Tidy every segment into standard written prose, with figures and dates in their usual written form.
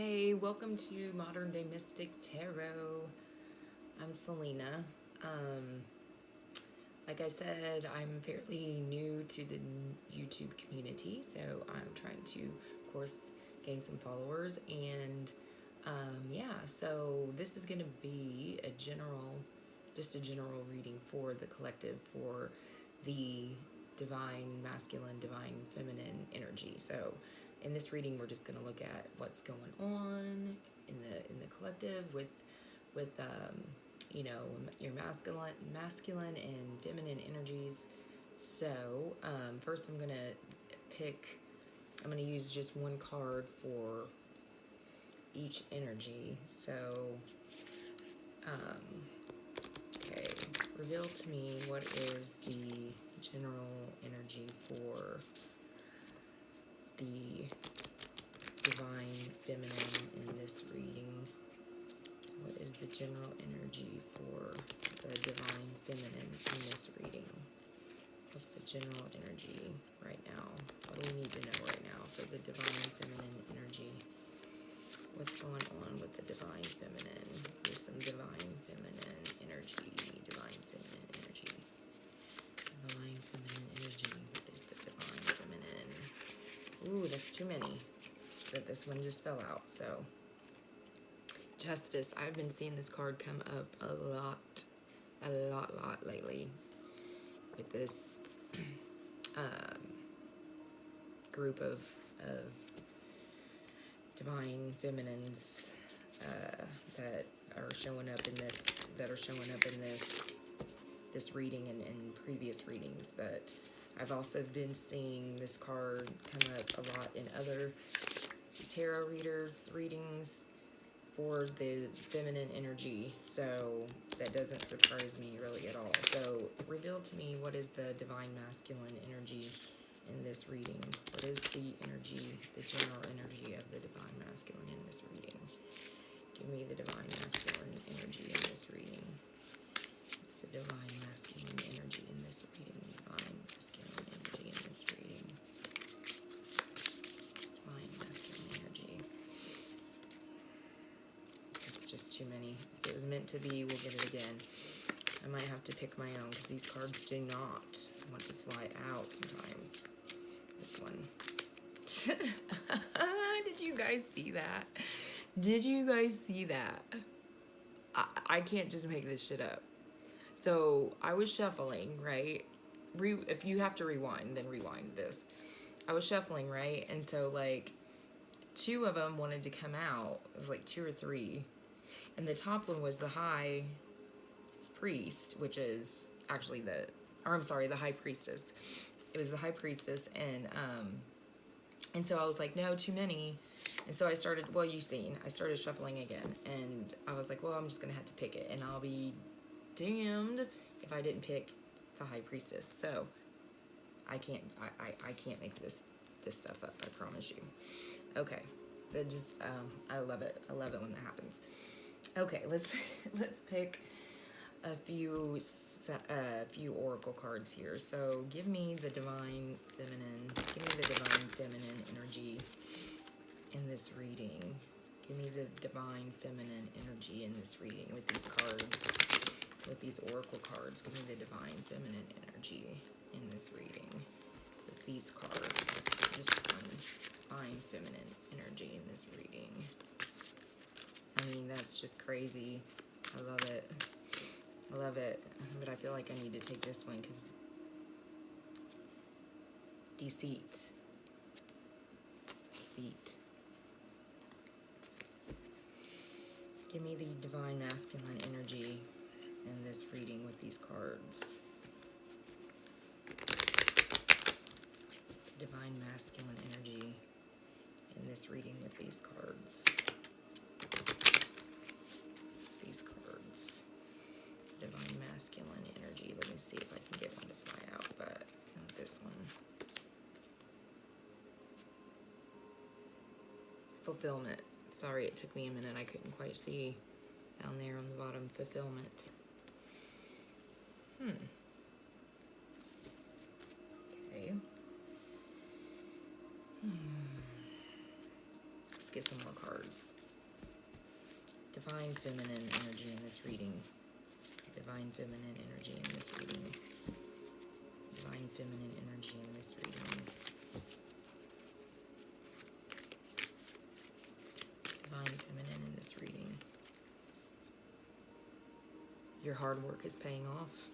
Hey, welcome to Modern Day Mystic Tarot. I'm Selena. Like I said, I'm fairly new to the YouTube community, so I'm trying to, of course, gain some followers. And yeah, so this is going to be just a general reading for the collective, for the divine masculine, divine feminine energy. So in this reading, we're just going to look at what's going on in the collective with you know, your masculine and feminine energies. So first, I'm going to use just one card for each energy. So okay, reveal to me what is the general energy for the divine feminine in this reading. What is the general energy for the divine feminine in this reading? What's the general energy right now? What do we need to know right now for the divine feminine energy? What's going on with the divine feminine? There's some divine feminine energy. Divine feminine energy. Divine feminine energy. What is the divine feminine? Ooh, that's too many. But this one just fell out, so. Justice. I've been seeing this card come up a lot lately with this group of divine feminines that are showing up in this reading and previous readings. But I've also been seeing this card come up a lot in other tarot readers' readings for the feminine energy, so that doesn't surprise me really at all. So reveal to me what is the divine masculine energy in this reading. What is the energy, the general energy of the divine masculine in this reading? Give me the divine masculine energy in this reading. What's the divine masculine energy in this reading? Divine masculine energy in this reading. Divine masculine energy. Just too many. If it was meant to be, we'll get it again. I might have to pick my own because these cards do not want to fly out sometimes. This one. Did you guys see that? Did you guys see that? I can't just make this shit up. So I was shuffling, right? If you have to rewind, then rewind this. I was shuffling, right? And so like 2 of them wanted to come out. It was like 2 or 3. And the top one was the high priest, which is actually the high priestess. It was the high priestess, and so I was like, no, too many. And so I started shuffling again, and I was like, well, I'm just gonna have to pick it, and I'll be damned if I didn't pick the high priestess. So I can't make this stuff up, I promise you. Okay, that just I love it when that happens. Okay, let's pick a few oracle cards here. So give me the divine feminine energy in this reading. Give me the divine feminine energy in this reading with these cards, with these oracle cards. Give me the divine feminine energy in this reading with these cards. Just one divine feminine energy in this reading. I mean, that's just crazy. I love it. But I feel like I need to take this one because deceit. Give me the divine masculine energy in this reading with these cards. Divine masculine energy in this reading with these cards. Divine masculine energy. Let me see if I can get one to fly out, but not this one. Fulfillment. Sorry, it took me a minute. I couldn't quite see down there on the bottom. Fulfillment. Okay. Let's get some more cards. Divine feminine energy in this reading. Divine feminine energy in this reading. Divine feminine energy in this reading. Divine feminine in this reading. Your hard work is paying off.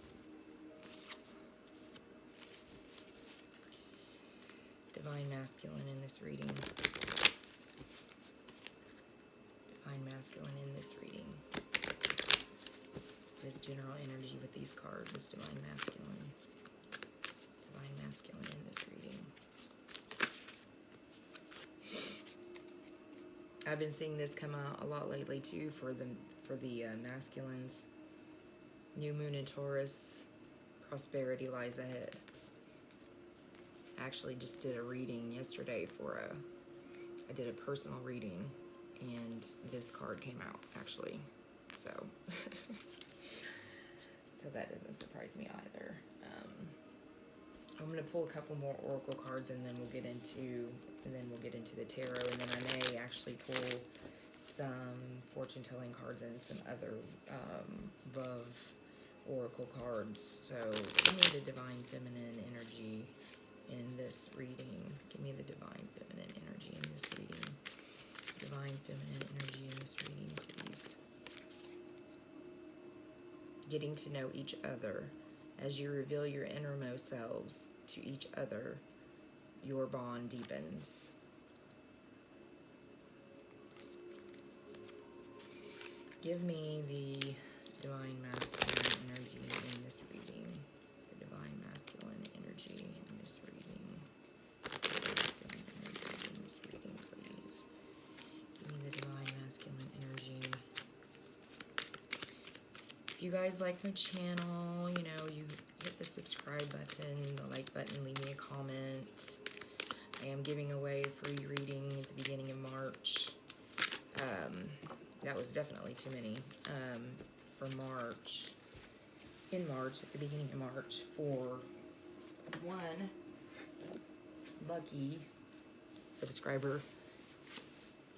Divine masculine in this reading. Divine masculine in this reading. What is general energy with these cards? What's divine masculine? Divine masculine in this reading. I've been seeing this come out a lot lately too for the masculines. New moon in Taurus. Prosperity lies ahead. I actually just did a reading yesterday I did a personal reading, and this card came out actually. So that doesn't surprise me either. I'm gonna pull a couple more oracle cards, and then we'll get into the tarot, and then I may actually pull some fortune telling cards and some other above oracle cards. So give me the divine feminine energy in this reading. Give me the divine feminine energy in this reading. Divine feminine energy in this reading, please. Getting to know each other. As you reveal your innermost selves to each other, your bond deepens. Give me the divine masculine energy in this reading. The divine masculine energy in this reading. Masculine energy in this reading, please. Give me the divine masculine energy. If you guys like my channel, you know, you hit the subscribe button, the like button, leave me a comment. I am giving away a free reading at the beginning of March. That was definitely too many. For March, at the beginning of March, for one lucky subscriber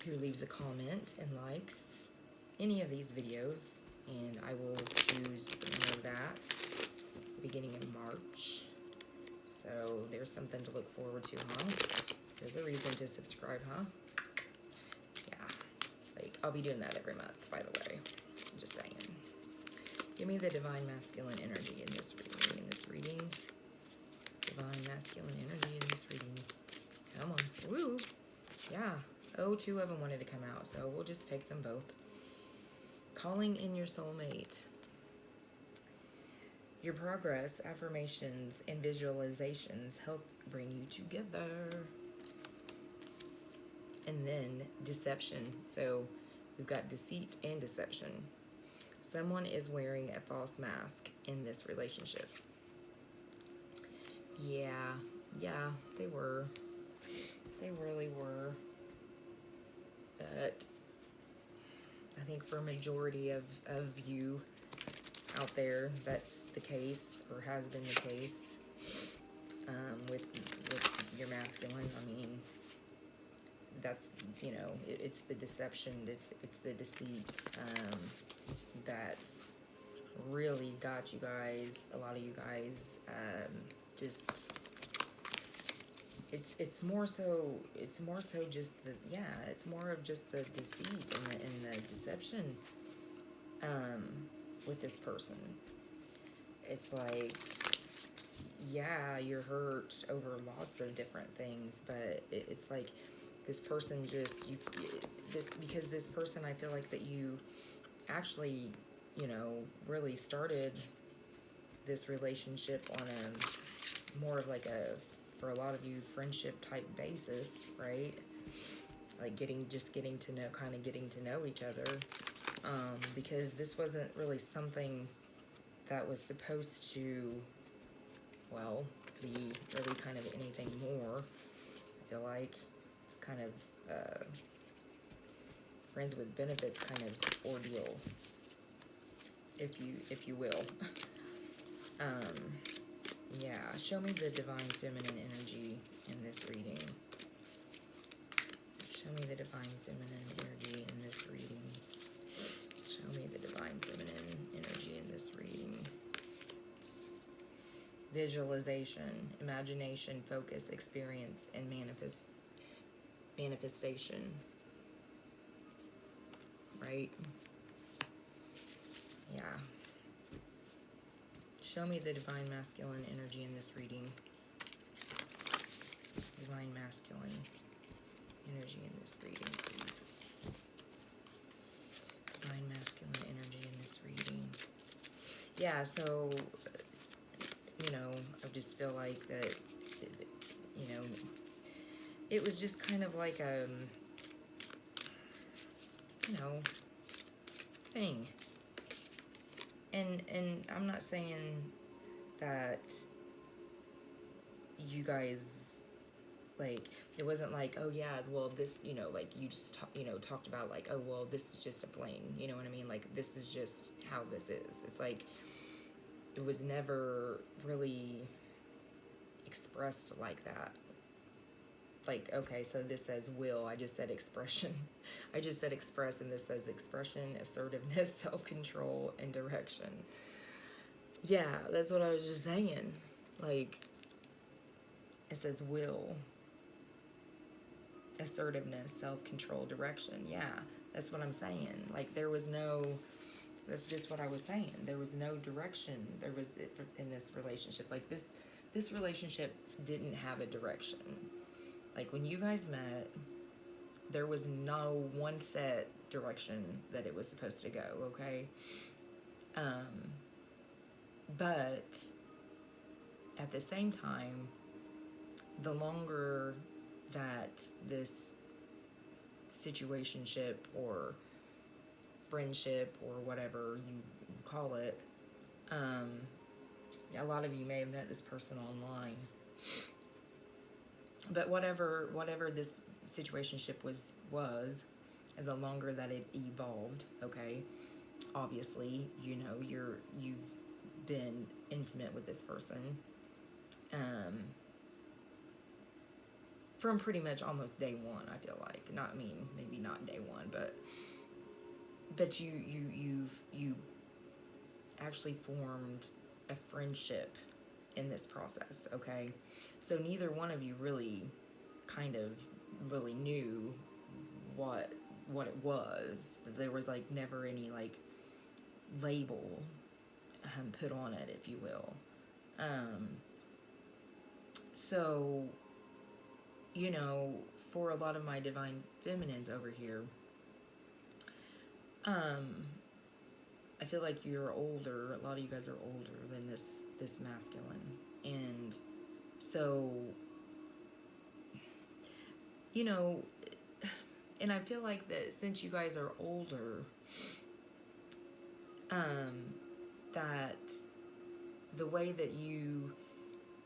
who leaves a comment and likes any of these videos, and I will choose that at the beginning of March. So there's something to look forward to, huh? There's a reason to subscribe, huh? I'll be doing that every month, by the way. I'm just saying. Give me the divine masculine energy in this reading. Divine masculine energy in this reading. Come on. Woo! Yeah. Oh, 2 of them wanted to come out, so we'll just take them both. Calling in your soulmate. Your progress, affirmations, and visualizations help bring you together. And then deception. So we've got deceit and deception. Someone is wearing a false mask in this relationship. Yeah, they were. They really were. But I think for a majority of you out there, that's the case, or has been the case, with your masculine. I mean, that's, you know, it's the deception, it's the deceit that's really got you guys, a lot of you guys, just, it's more so just the, it's more of just the deceit and the deception with this person. It's like, yeah, you're hurt over lots of different things, but it's like, this person just, because this person, I feel like that you actually, you know, really started this relationship on a more of like for a lot of you, friendship type basis, right? Like getting to know each other, because this wasn't really something that was supposed to, well, be really kind of anything more. I feel like kind of friends with benefits kind of ordeal, if you will. Yeah, show me the divine feminine energy in this reading. Show Show me the divine feminine energy in this reading. Show me the divine feminine energy in this reading. Visualization, imagination, focus, experience, and manifestation. Right? Yeah. Show me the divine masculine energy in this reading. Divine masculine energy in this reading, please. Divine masculine energy in this reading. Yeah, so, you know, I just feel like that, you know, it was just kind of like a, you know, thing. And I'm not saying that you guys, like, it wasn't like, oh yeah, well this, you know, like you just, talked about like, oh well, this is just a fling, you know what I mean? Like, this is just how this is. It's like, it was never really expressed like that. Like, okay, so this says will, I just said expression. I just said express, and this says expression, assertiveness, self-control, and direction. Yeah, that's what I was just saying. Like, it says will, assertiveness, self-control, direction. Yeah, that's what I'm saying. Like, there was no, that's just what I was saying. There was no direction. There was, in this relationship. Like, this relationship didn't have a direction. Like, when you guys met, there was no one set direction that it was supposed to go, okay? But at the same time, the longer that this situationship or friendship or whatever you call it, a lot of you may have met this person online. But whatever this situationship was, and the longer that it evolved, okay, obviously, you know, you've been intimate with this person, from pretty much almost day one. I feel like, maybe not day one, but you've actually formed a friendship in this process, okay? So neither one of you really knew what it was. There was like never any like label put on it, if you will. So, you know, for a lot of my divine feminines over here, I feel like you're older. A lot of you guys are older than this masculine. And so, you know, and I feel like that since you guys are older, that the way that you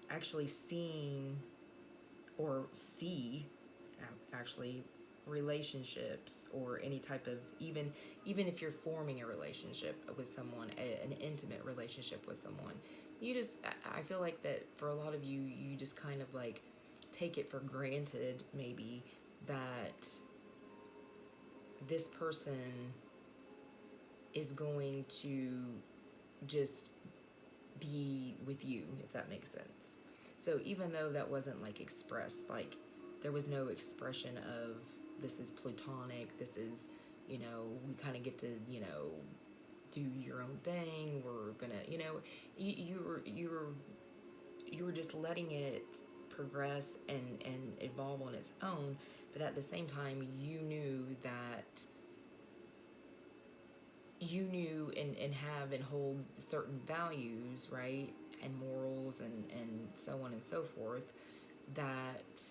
actually see actually relationships, or any type of, even if you're forming a relationship with someone, an intimate relationship with someone, I feel like that for a lot of you, you just kind of like take it for granted, maybe, that this person is going to just be with you, if that makes sense. So even though that wasn't like expressed, like there was no expression of this is platonic, this is, you know, we kind of get to, you know, do your own thing, we're gonna, you know, you were just letting it progress and evolve on its own. But at the same time, you knew and have and hold certain values, right, and morals and so on and so forth, that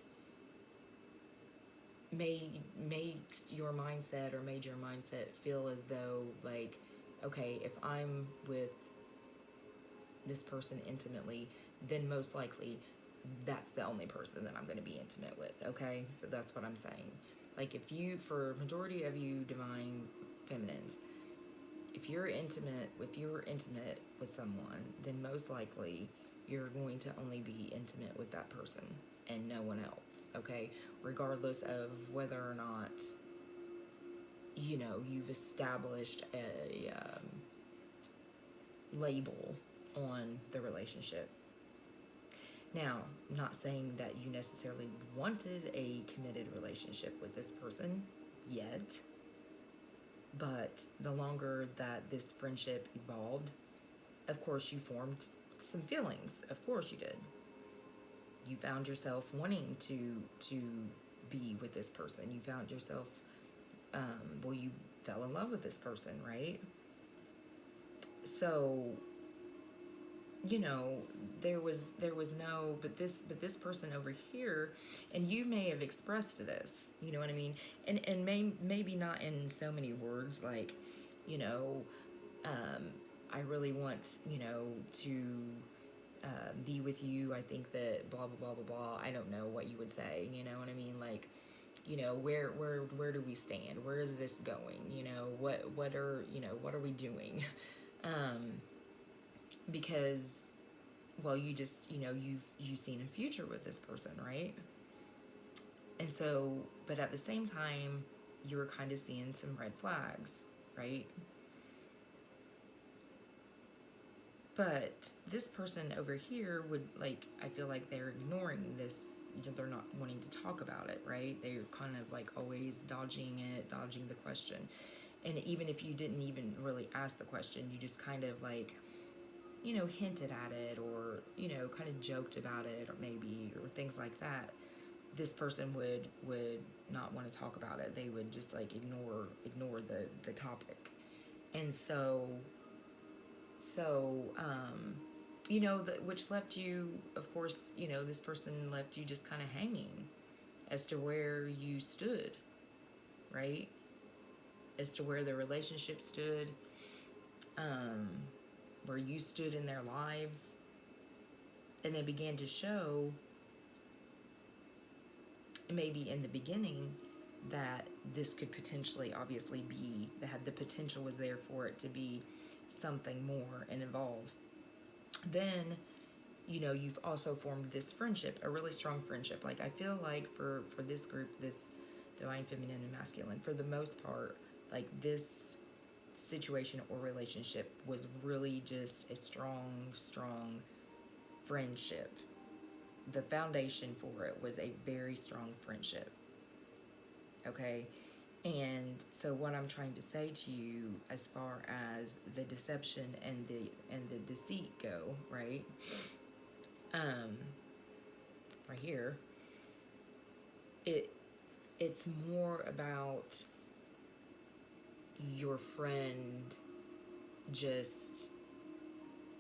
makes your mindset, or made your mindset feel as though, like, okay, if I'm with this person intimately, then most likely that's the only person that I'm going to be intimate with, okay? So that's what I'm saying. Like, for majority of you divine feminines, if you're intimate with someone, then most likely you're going to only be intimate with that person. and no one else, okay? Regardless of whether or not, you know, you've established a label on the relationship. Now, I'm not saying that you necessarily wanted a committed relationship with this person yet, but the longer that this friendship evolved, of course you formed some feelings. Of course you did. You found yourself wanting to be with this person. You found yourself, you fell in love with this person, right? So, you know, there was no, but this person over here, and you may have expressed this, you know what I mean, and maybe not in so many words, like, you know, I really want, you know, to be with you. I think that blah blah blah blah blah. I don't know what you would say, you know what I mean, like, you know, where do we stand? Where is this going? You know, what are, you know, what are we doing? Because, well, you just, you know, you've seen a future with this person, right? And so, but at the same time, you were kind of seeing some red flags, right? But this person over here would, like, I feel like they're ignoring this, you know, they're not wanting to talk about it, right? They're kind of like always dodging the question. And even if you didn't even really ask the question, you just kind of like, you know, hinted at it, or, you know, kind of joked about it, or maybe, or things like that, this person would not want to talk about it. They would just like ignore the topic. And so you know, which left you, of course, you know, this person left you just kind of hanging as to where you stood, right? As to where the relationship stood, where you stood in their lives. And they began to show, maybe in the beginning, that this could potentially, obviously, be, that the potential was there for it to be something more and evolve. Then, you know, you've also formed this friendship, a really strong friendship. Like, I feel like for this group, this divine feminine and masculine, for the most part, like, this situation or relationship was really just a strong friendship. The foundation for it was a very strong friendship. Okay? And so what I'm trying to say to you, as far as the deception and the deceit go, right? Right here, it's more about your friend just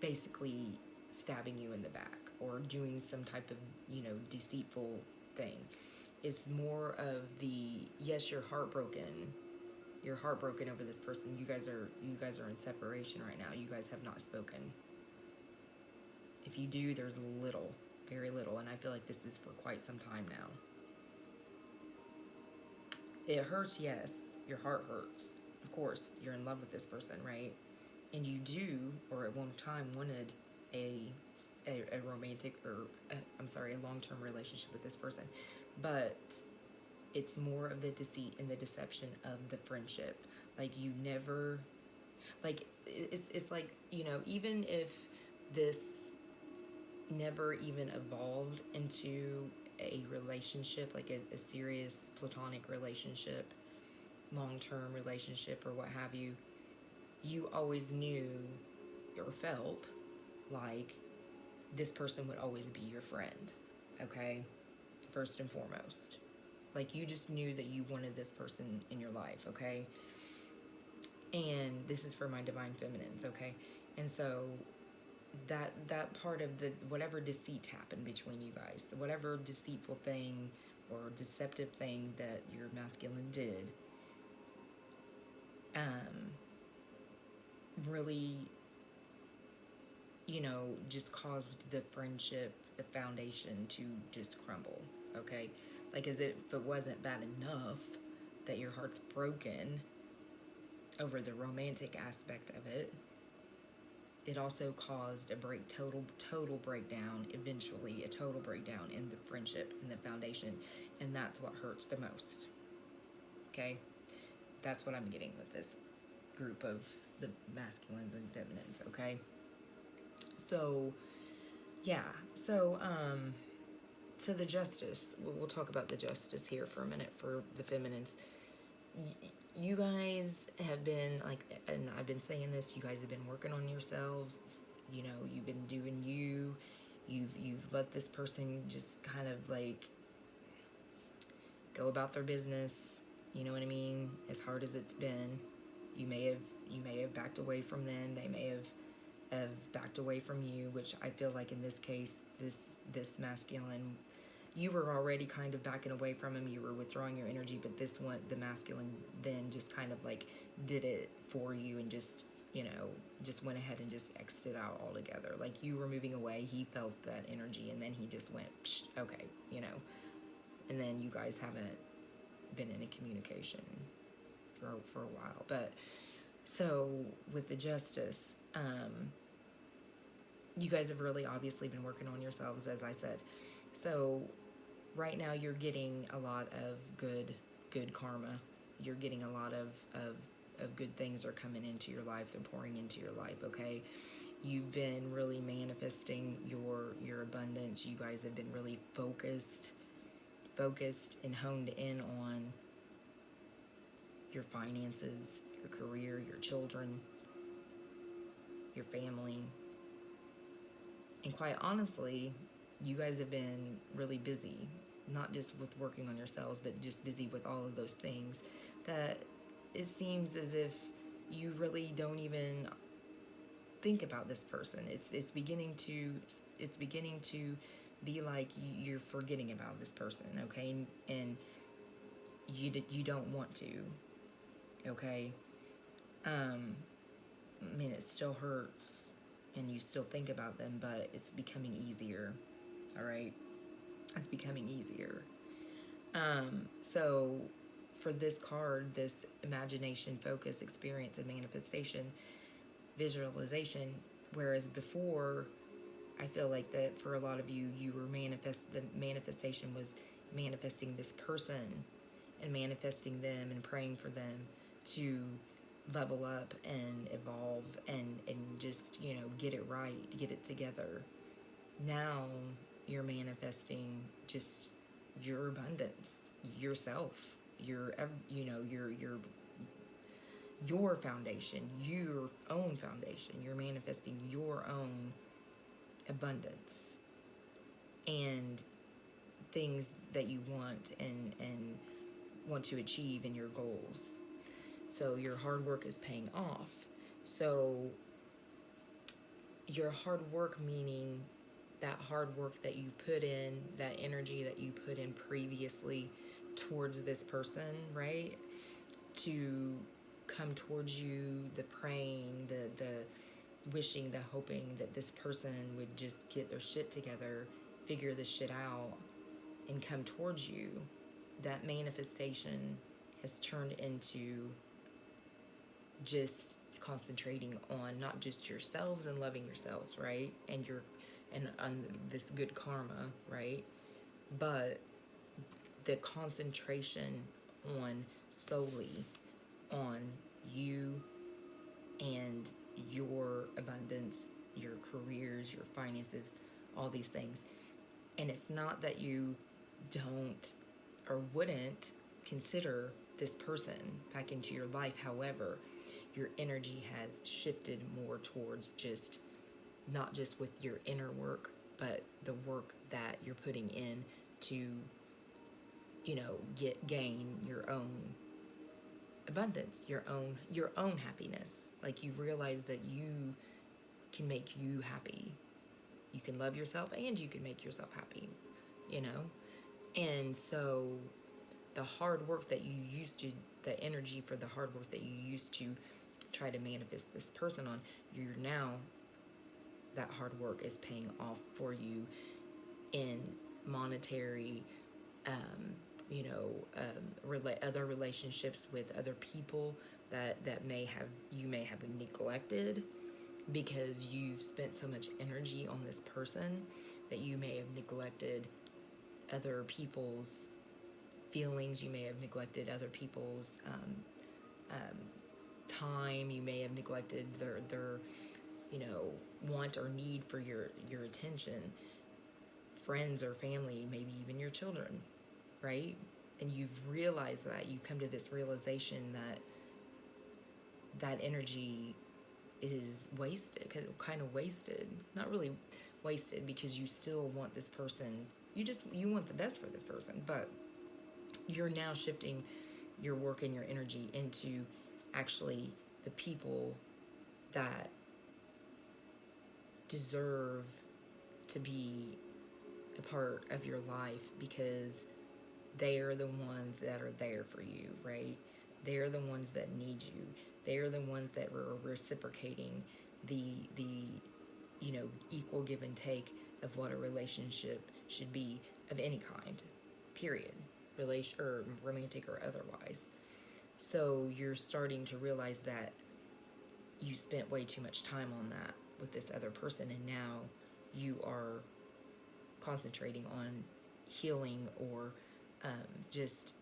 basically stabbing you in the back, or doing some type of, you know, deceitful thing. It's more of the, yes, you're heartbroken over this person. You guys are in separation right now. You guys have not spoken. If you do, there's little, very little, and I feel like this is for quite some time now. It hurts, yes. Your heart hurts. Of course, you're in love with this person, right? And you do, or at one time wanted a romantic, or a long-term relationship with this person. But it's more of the deceit and the deception of the friendship. Like, you never, like, it's like, you know, even if this never even evolved into a relationship, like a serious platonic relationship, long-term relationship, or what have you, you always knew or felt like this person would always be your friend, okay? First and foremost. Like, you just knew that you wanted this person in your life, okay? And this is for my divine feminines, okay? And so that part of the, whatever deceit happened between you guys, whatever deceitful thing or deceptive thing that your masculine did, really, you know, just caused the friendship, the foundation, to just crumble, okay? Like, as if it wasn't bad enough that your heart's broken over the romantic aspect of it, it also caused a total breakdown, eventually a total breakdown in the friendship and the foundation, and that's what hurts the most. Okay, that's what I'm getting with this group of the masculines and feminines. Okay, so yeah, so the justice. We'll talk about the justice here for a minute for the feminines. You guys have been like, and I've been saying this, you guys have been working on yourselves. You know, you've been doing you. You've let this person just kind of like go about their business. You know what I mean? As hard as it's been, you may have backed away from them. They may have backed away from you, which I feel like in this case, this masculine, you were already kind of backing away from him. You were withdrawing your energy, but this one, the masculine, then just kind of like did it for you and just, you know, just went ahead and just exited out altogether. Like you were moving away, he felt that energy, and then he just went, psh, okay, you know. And then you guys haven't been in a communication for a while. But so with the justice, you guys have really obviously been working on yourselves, as I said. So right now you're getting a lot of good karma. You're getting a lot of good things are coming into your life. They're pouring into your life, okay? You've been really manifesting your abundance. You guys have been really focused and honed in on your finances, your career, your children, your family. And quite honestly, you guys have been really busy, not just with working on yourselves, but just busy with all of those things that it seems as if you really don't even think about this person. It's beginning to be like you're forgetting about this person, okay? And you don't want to, okay? I mean, it still hurts, and you still think about them, but it's becoming easier, all right? It's becoming easier. So for this card, this imagination, focus, experience, and manifestation, visualization, whereas before, I feel like that for a lot of you, the manifestation was manifesting this person and manifesting them and praying for them to level up and evolve and just, you know, get it right, get it together. Now you're manifesting just your abundance, yourself, your foundation, your own foundation. You're manifesting your own abundance and things that you want and want to achieve in your goals. So your hard work is paying off. So your hard work, meaning that hard work that you put in, that energy that you put in previously towards this person, right? To come towards you, the praying, the wishing, the hoping that this person would just get their shit together, figure this shit out, and come towards you. That manifestation has turned into just concentrating on not just yourselves and loving yourselves, right? And on this good karma, right? But the concentration on solely on you and your abundance, your careers, your finances, all these things. And it's not that you don't or wouldn't consider this person back into your life. However, your energy has shifted more towards just not just with your inner work, but the work that you're putting in to, you know, gain your own abundance, your own happiness. Like you've realized that you can make you happy. You can love yourself and you can make yourself happy, you know? And so the hard work that you used to, the energy for the hard work that you used to try to manifest this person on, you're now, that hard work is paying off for you in monetary, other relationships with other people that you may have neglected, because you've spent so much energy on this person that you may have neglected other people's feelings, you may have neglected other people's time, you may have neglected their want or need for your attention, friends or family, maybe even your children, right? And you've realized that, you come to this realization that energy is wasted, kind of wasted, not really wasted, because you still want this person, you want the best for this person, but you're now shifting your work and your energy into actually the people that deserve to be a part of your life, because they are the ones that are there for you, right? They're the ones that need you. They're the ones that are reciprocating the equal give and take of what a relationship should be of any kind, period, relation or romantic or otherwise. So you're starting to realize that you spent way too much time on that with this other person, and now you are concentrating on healing or just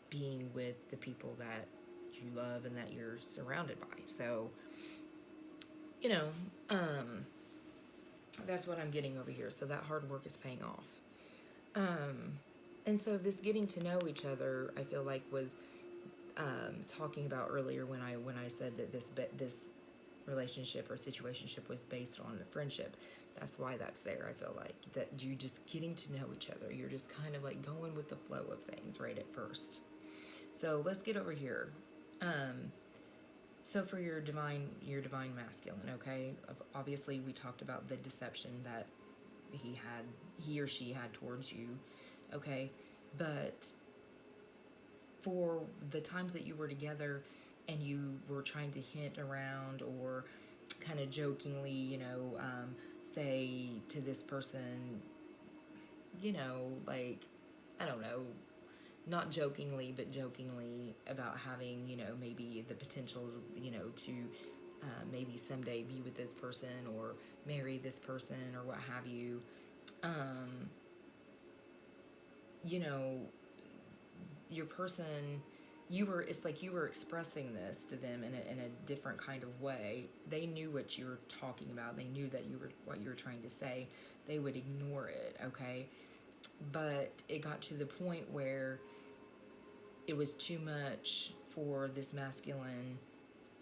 being with the people that you love and that you're surrounded by. So, that's what I'm getting over here. So that hard work is paying off. And so this getting to know each other, I feel like, was talking about earlier when I said that this relationship or situationship was based on the friendship. That's why that's there. I feel like that you just getting to know each other. You're just kind of like going with the flow of things right at first. So let's get over here. So for your divine masculine, okay? Obviously, we talked about the deception that he or she had towards you, okay? But for the times that you were together and you were trying to hint around or kind of jokingly, say to this person, like, I don't know, not jokingly, but jokingly about having, maybe the potential, to maybe someday be with this person or marry this person or what have you. Your person, it's like you were expressing this to them in a different kind of way. They knew what you were talking about. They knew that what you were trying to say. They would ignore it, okay? But it got to the point where it was too much for this masculine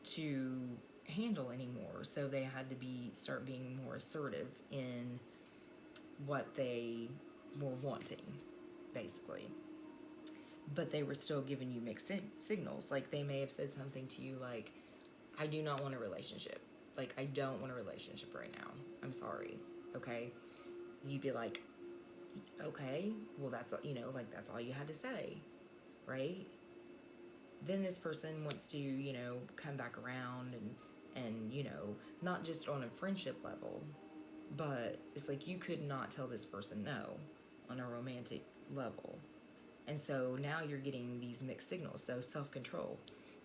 to handle anymore. So they had to start being more assertive in what they were wanting, basically. But they were still giving you mixed signals. Like, they may have said something to you like, I do not want a relationship. Like, I don't want a relationship right now. I'm sorry, okay? You'd be like, okay, well, that's all you had to say, right? Then this person wants to, come back around and not just on a friendship level, but it's like you could not tell this person no on a romantic level. And so now you're getting these mixed signals. So self-control,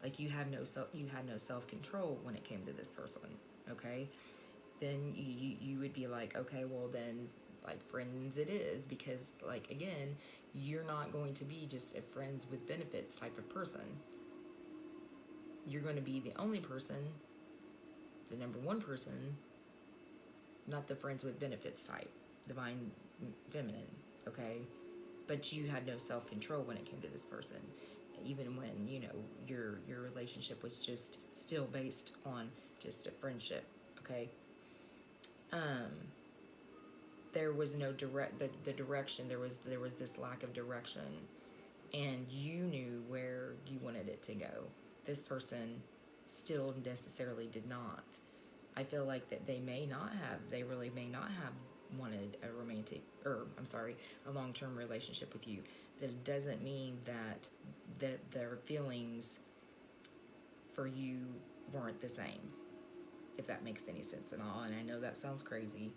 like you had no self-control when it came to this person, okay? Then you would be like, okay, well then, like, friends it is, because, like, again, you're not going to be just a friends with benefits type of person. You're going to be the only person, the number one person, not the friends with benefits type, divine feminine, okay? But you had no self-control when it came to this person, even when, your relationship was just still based on just a friendship, okay? There was no the direction, there was this lack of direction, and you knew where you wanted it to go. This person still necessarily did not. I feel like that they really may not have wanted a long-term relationship with you. That it doesn't mean that their feelings for you weren't the same, if that makes any sense at all. And I know that sounds crazy,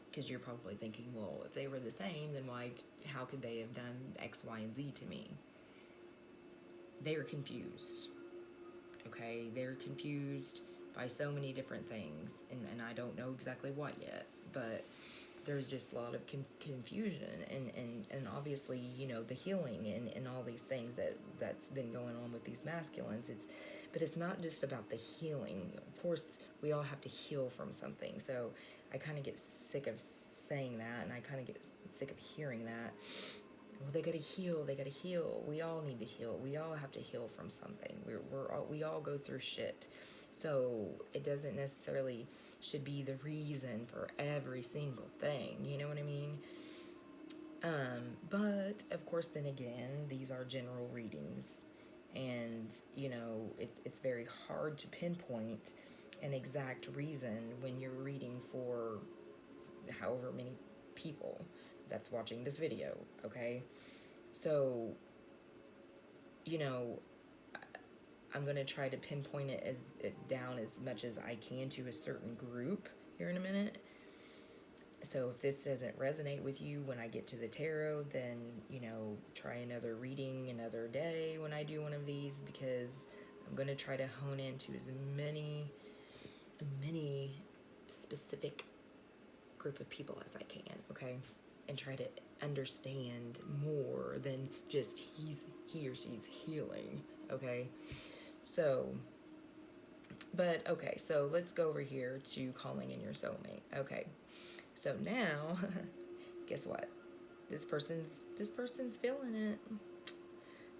because you're probably thinking, well, if they were the same, then how could they have done X, Y, and Z to me? They were confused, okay? They're confused by so many different things, and I don't know exactly what yet, but there's just a lot of confusion, and obviously, you know, the healing and all these things that's been going on with these masculines. But it's not just about the healing. Of course, we all have to heal from something. So I kind of get sick of saying that, and I kind of get sick of hearing that. Well, they gotta heal. They gotta heal. We all need to heal. We all have to heal from something. We all go through shit. So it doesn't necessarily should be the reason for every single thing. You know what I mean? But of course, then again, these are general readings, and you know, it's very hard to pinpoint an exact reason when you're reading for however many people that's watching this video, okay? So, you know, I'm going to try to pinpoint it down as much as I can to a certain group here in a minute. So if this doesn't resonate with you when I get to the tarot, then, you know, try another reading another day when I do one of these, because I'm going to try to hone into as many specific group of people as I can, okay? And try to understand more than just he or she's healing, okay? So, but okay, so let's go over here to calling in your soulmate. Okay, so now, guess what? This person's feeling it.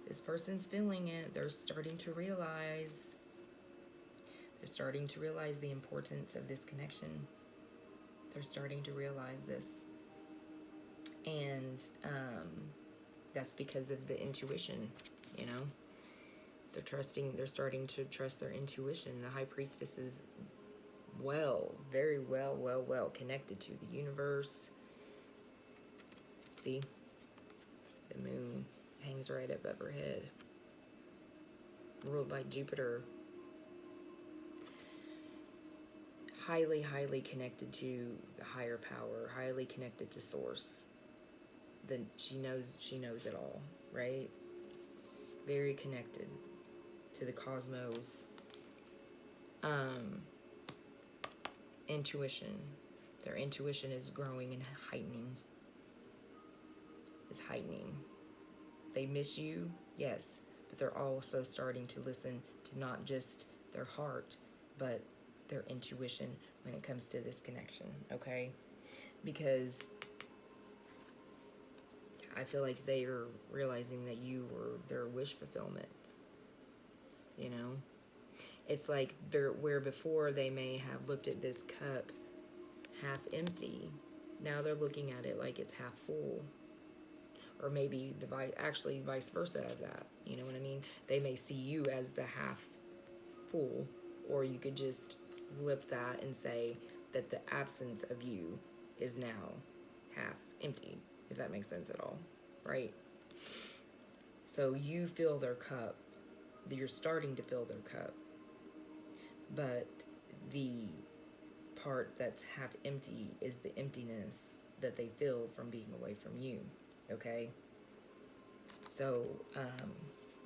This person's feeling it. They're starting to realize. They're starting to realize the importance of this connection. They're starting to realize this. And that's because of the intuition, you know? They're starting to trust their intuition. The High Priestess is very well connected to the universe. See? The moon hangs right above her head. Ruled by Jupiter. Highly connected to the higher power, highly connected to source. Then she knows it all, right? Very connected to the cosmos. Intuition. Their intuition is growing and heightening. It's heightening. They miss you, yes, but they're also starting to listen to not just their heart, but their intuition when it comes to this connection, okay? Because I feel like they are realizing that you were their wish fulfillment, you know? It's like where before they may have looked at this cup half empty, now they're looking at it like it's half full. Or maybe vice versa of that, you know what I mean? They may see you as the half full, or you could just flip that and say that the absence of you is now half empty, if that makes sense at all, right? So you fill their cup. You're starting to fill their cup. But the part that's half empty is the emptiness that they feel from being away from you, okay? So,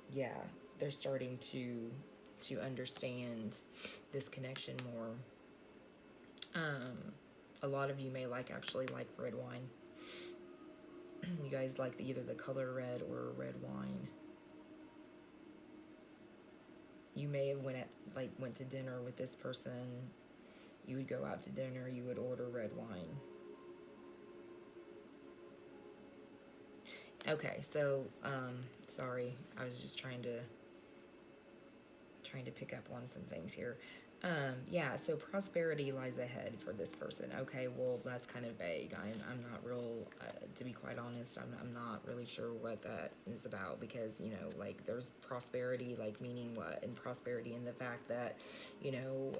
yeah, they're starting to understand this connection more. A lot of you may actually like red wine. You guys like either the color red or red wine. You may have went to dinner with this person. You would go out to dinner, you would order red wine. Okay, so sorry, I was just trying to pick up on some things here. Yeah, so prosperity lies ahead for this person. Okay, well, that's kind of vague. I'm not real, to be quite honest, I'm not really sure what that is about, because, you know, like, there's prosperity, like, meaning what? And prosperity in the fact that, you know,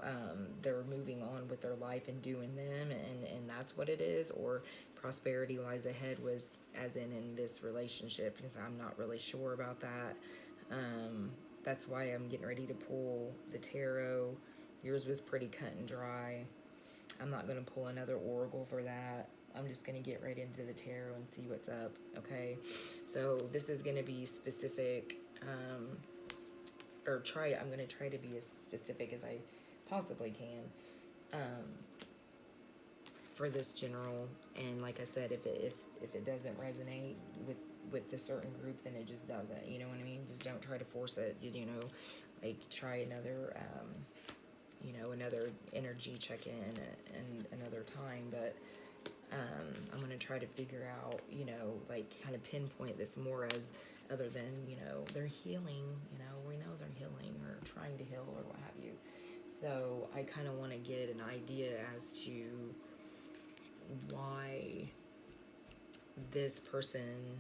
they're moving on with their life and doing them, and that's what it is, or prosperity lies ahead was as in this relationship, because I'm not really sure about that. That's why I'm getting ready to pull the tarot. Yours was pretty cut and dry. I'm not going to pull another oracle for that. I'm just going to get right into the tarot and see what's up, okay? So this is going to be specific, I'm going to try to be as specific as I possibly can, for this general. And like I said, if it doesn't resonate with the certain group, then it just doesn't. You know what I mean? Just don't try to force it. You know, like try another another energy check in and another time. But I'm gonna try to figure out, like kind of pinpoint this more as other than, they're healing. We know they're healing or trying to heal or what have you. So I kind of want to get an idea as to why this person,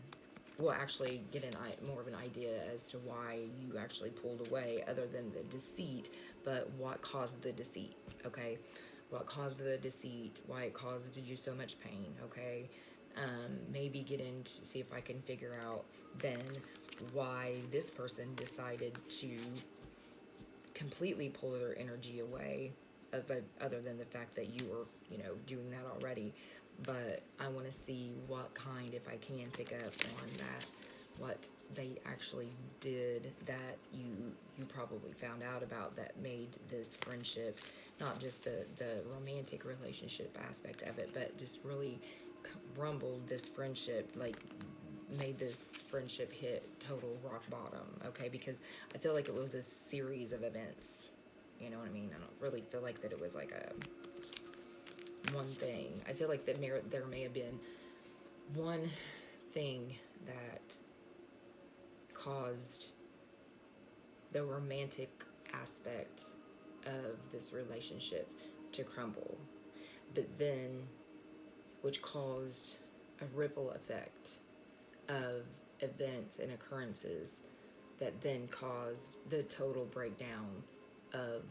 well, actually get more of an idea as to why you actually pulled away, other than the deceit, but what caused the deceit, okay? What caused the deceit, why it caused you so much pain, okay? Maybe get into, see if I can figure out then why this person decided to completely pull their energy away, other than the fact that you were, doing that already. But I want to see what kind, if I can pick up on that, what they actually did that you probably found out about that made this friendship, not just the romantic relationship aspect of it, but just really rumbled this friendship, like made this friendship hit total rock bottom, okay? Because I feel like it was a series of events, you know what I mean? I don't really feel like that it was like a one thing. I feel like that there may have been one thing that caused the romantic aspect of this relationship to crumble, but then, which caused a ripple effect of events and occurrences that then caused the total breakdown of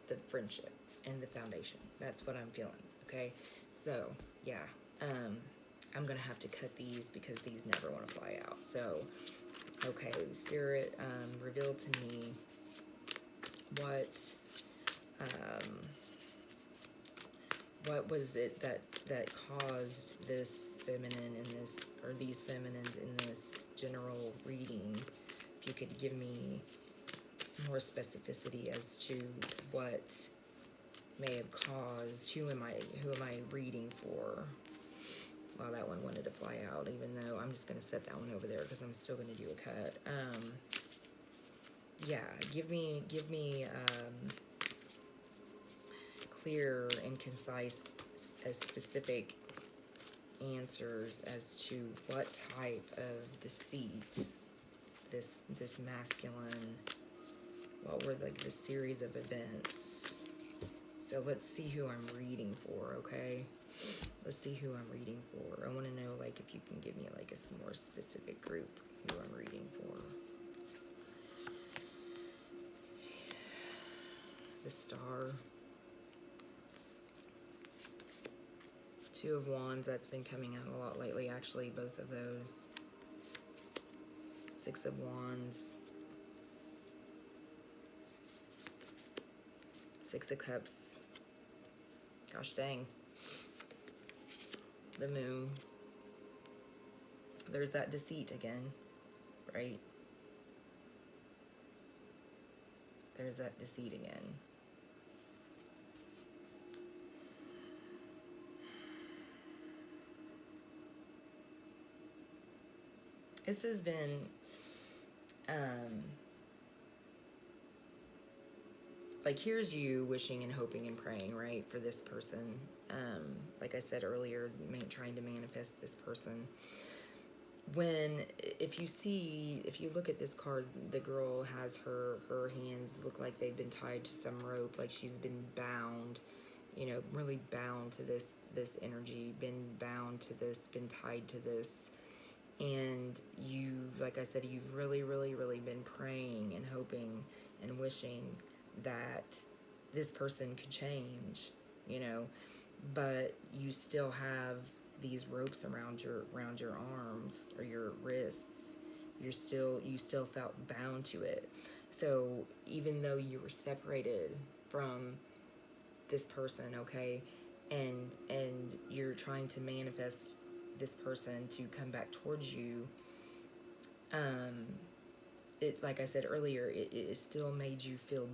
the friendship and the foundation. That's what I'm feeling, okay? So, yeah, I'm gonna have to cut these because these never want to fly out. So, okay, Spirit, reveal to me what was it that caused this feminine in this, or these feminines in this general reading. If you could give me more specificity as to what may have caused, who am I reading for? Well, that one wanted to fly out, even though I'm just going to set that one over there because I'm still going to do a cut. Yeah, give me clear and concise, specific answers as to what type of deceit this masculine, what were like the series of events. So let's see who I'm reading for, okay? Let's see who I'm reading for. I want to know, like, if you can give me like a more specific group who I'm reading for. The Star. Two of Wands, that's been coming out a lot lately, actually, both of those. Six of Wands. Six of Cups. Gosh dang. The Moon. There's that deceit again, right? There's that deceit again. This has been, like, here's you wishing and hoping and praying, right, for this person. Like I said earlier, trying to manifest this person. If you look at this card, the girl has her hands look like they've been tied to some rope, like she's been bound, really bound to this energy, been bound to this, been tied to this. And you, like I said, you've really, really, really been praying and hoping and wishing that this person could change, but you still have these ropes around your arms or your wrists. You still felt bound to it. So even though you were separated from this person, okay, and you're trying to manifest this person to come back towards you, it, like I said earlier, it still made you feel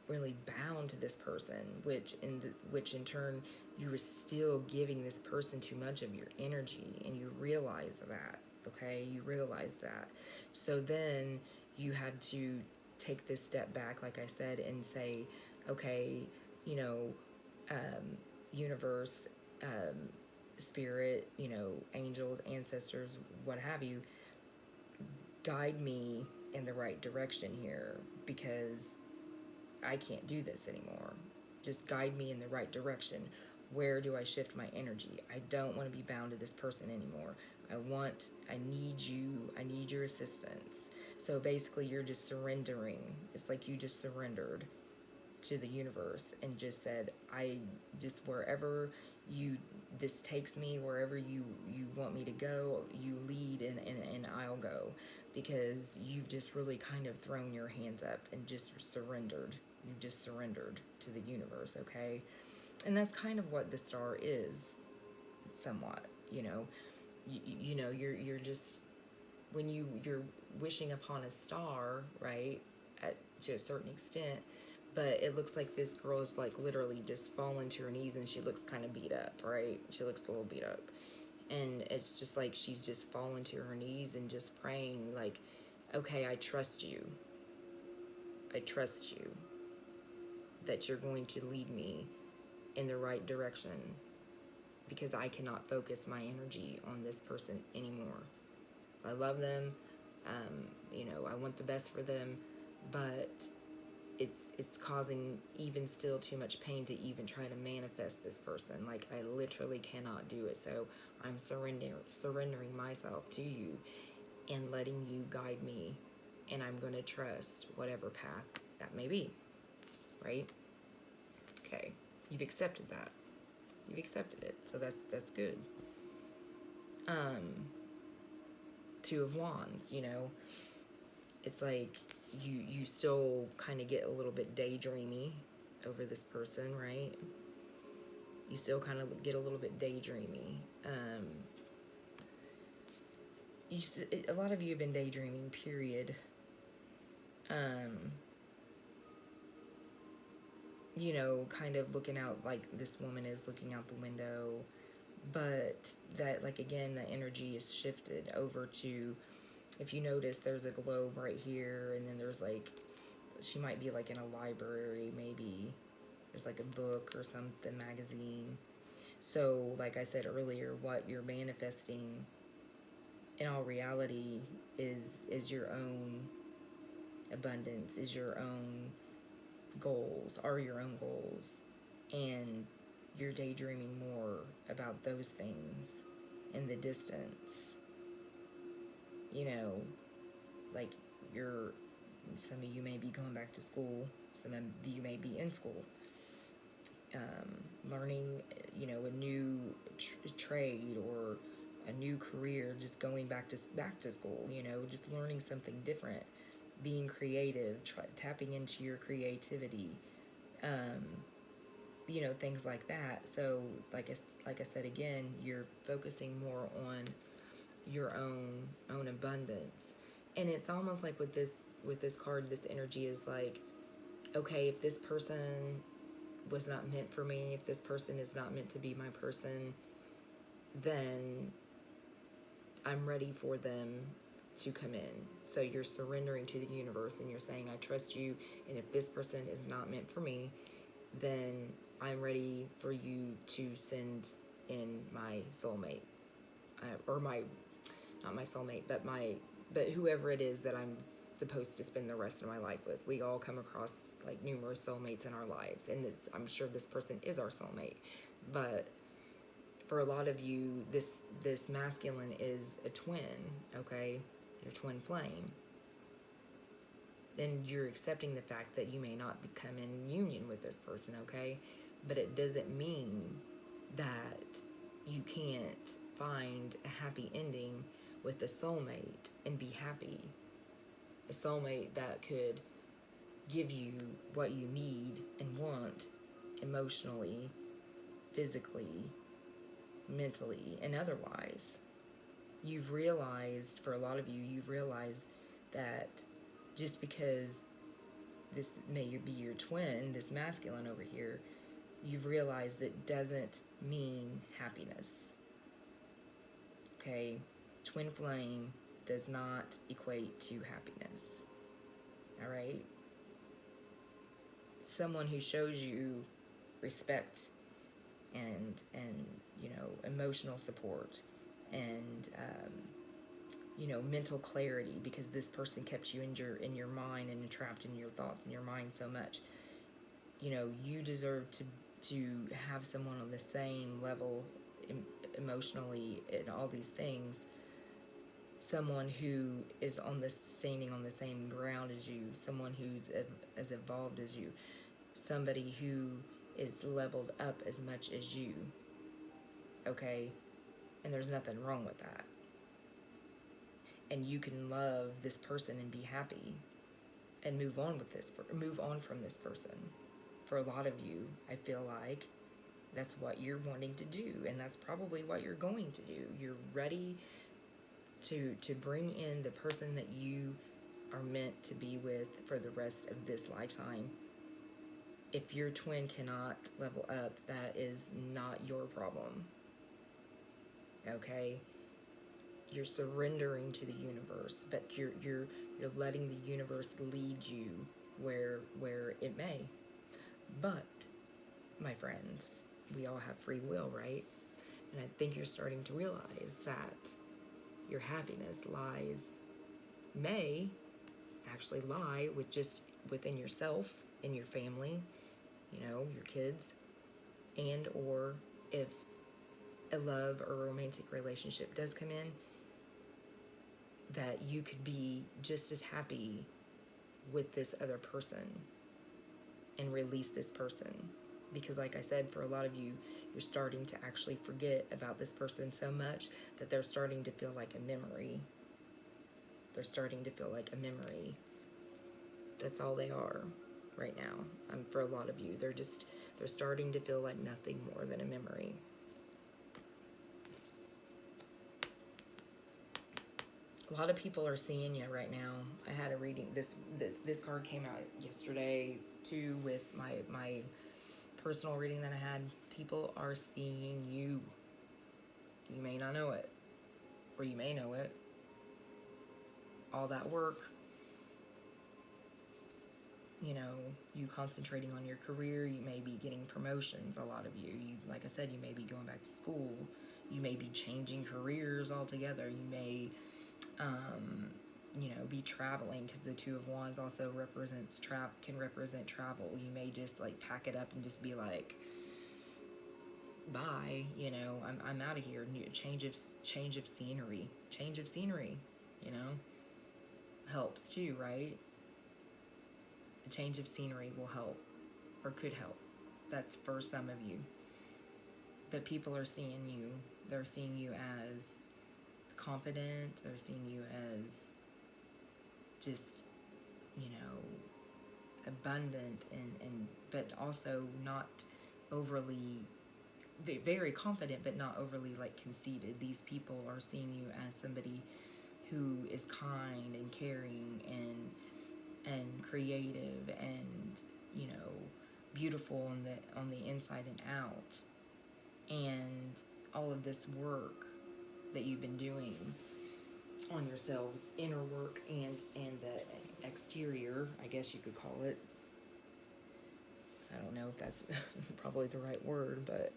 really bound to this person, which in turn you were still giving this person too much of your energy, and you realize that. Okay, you realize that. So then you had to take this step back, like I said, and say, okay, you know, universe, spirit, you know, angels, ancestors, what have you, guide me in the right direction here, because I can't do this anymore. Just guide me in the right direction. Where do I shift my energy? I don't want to be bound to this person anymore. I need you, I need your assistance. So basically, you're just surrendering. It's like you just surrendered to the universe and just said, I just, wherever this takes me, wherever you want me to go, you lead, and I'll go, because you've just really kind of thrown your hands up and just surrendered. You've just surrendered to the universe, okay? And that's kind of what the star is, somewhat, you know. You know, you're just, when you're wishing upon a star, right, to a certain extent, but it looks like this girl is like literally just falling to her knees, and she looks kind of beat up, right? She looks a little beat up, and it's just like she's just falling to her knees and just praying, like, okay, I trust you that you're going to lead me in the right direction, because I cannot focus my energy on this person anymore. I love them, you know, I want the best for them, but it's causing even still too much pain to even try to manifest this person. Like, I literally cannot do it. So I'm surrendering myself to you and letting you guide me, and I'm going to trust whatever path that may be, right? Okay, you've accepted that. You've accepted it, so that's good. Two of Wands, you know, it's like you still kind of get a little bit daydreamy over this person, right? You still kind of get a little bit daydreamy. A lot of you have been daydreaming, period. You know, kind of looking out, like this woman is looking out the window, but that, like, again, the energy is shifted over to, if you notice, there's a globe right here, and then there's like, she might be like in a library, maybe there's like a book or something, magazine. So like I said earlier, what you're manifesting in all reality is your own abundance, is your own goals, are your own goals, and you're daydreaming more about those things in the distance. You know, like, some of you may be going back to school, some of you may be in school, learning, you know, a new trade or a new career, just going back to school, you know, just learning something different, being creative, tapping into your creativity, you know, things like that. So like I said again, you're focusing more on your own abundance. And it's almost like with this card, this energy is like, okay, if this person was not meant for me, if this person is not meant to be my person, then I'm ready for them to come in. So you're surrendering to the universe, and you're saying, I trust you, and if this person is not meant for me, then I'm ready for you to send in my soulmate, or not my soulmate, but whoever it is that I'm supposed to spend the rest of my life with. We all come across like numerous soulmates in our lives, and I'm sure this person is our soulmate. But for a lot of you, this masculine is a twin, okay? Your twin flame. And you're accepting the fact that you may not become in union with this person, okay? But it doesn't mean that you can't find a happy ending with a soulmate and be happy. A soulmate that could give you what you need and want emotionally, physically, mentally, and otherwise. You've realized, for a lot of you, you've realized that just because this may be your twin, this masculine over here, you've realized that doesn't mean happiness. Okay? Twin flame does not equate to happiness. All right? Someone who shows you respect and you know, emotional support and you know, mental clarity, because this person kept you in your mind and trapped in your thoughts in your mind so much. You know, you deserve to have someone on the same level emotionally and all these things, someone who is standing on the same ground as you, someone who's as evolved as you, somebody who is leveled up as much as you. Okay? And there's nothing wrong with that. And you can love this person and be happy and move on from this person. For a lot of you, I feel like that's what you're wanting to do, and that's probably what you're going to do. You're ready to bring in the person that you are meant to be with for the rest of this lifetime. If your twin cannot level up, that is not your problem. Okay? You're surrendering to the universe, but you're letting the universe lead you where it may. But, my friends, we all have free will, right? And I think you're starting to realize that your happiness may actually lie within yourself and your family, you know, your kids, and or if a love or romantic relationship does come in, that you could be just as happy with this other person and release this person. Because like I said, for a lot of you, you're starting to actually forget about this person so much that they're starting to feel like a memory. They're starting to feel like a memory. That's all they are right now. For a lot of you, they're starting to feel like nothing more than a memory. A lot of people are seeing you right now. I had a reading. This card came out yesterday too with my personal reading that I had. People are seeing you. You may not know it, or you may know it. All that work, you know, you concentrating on your career, you may be getting promotions. A lot of you, like I said, you may be going back to school. You may be changing careers altogether. You may you know, be traveling, because the Two of Wands also can represent travel. You may just like pack it up and just be like, bye, you know, I'm out of here. Change of scenery, you know, helps too, right? A change of scenery will help, or could help. That's for some of you. But people are seeing you. They're seeing you as confident. They're seeing you as just, you know, abundant and but also not overly, very confident, but not overly like conceited. These people are seeing you as somebody who is kind and caring and creative and, you know, beautiful on the inside and out. And all of this work that you've been doing on yourselves, inner work and the exterior, I guess you could call it. I don't know if that's probably the right word, but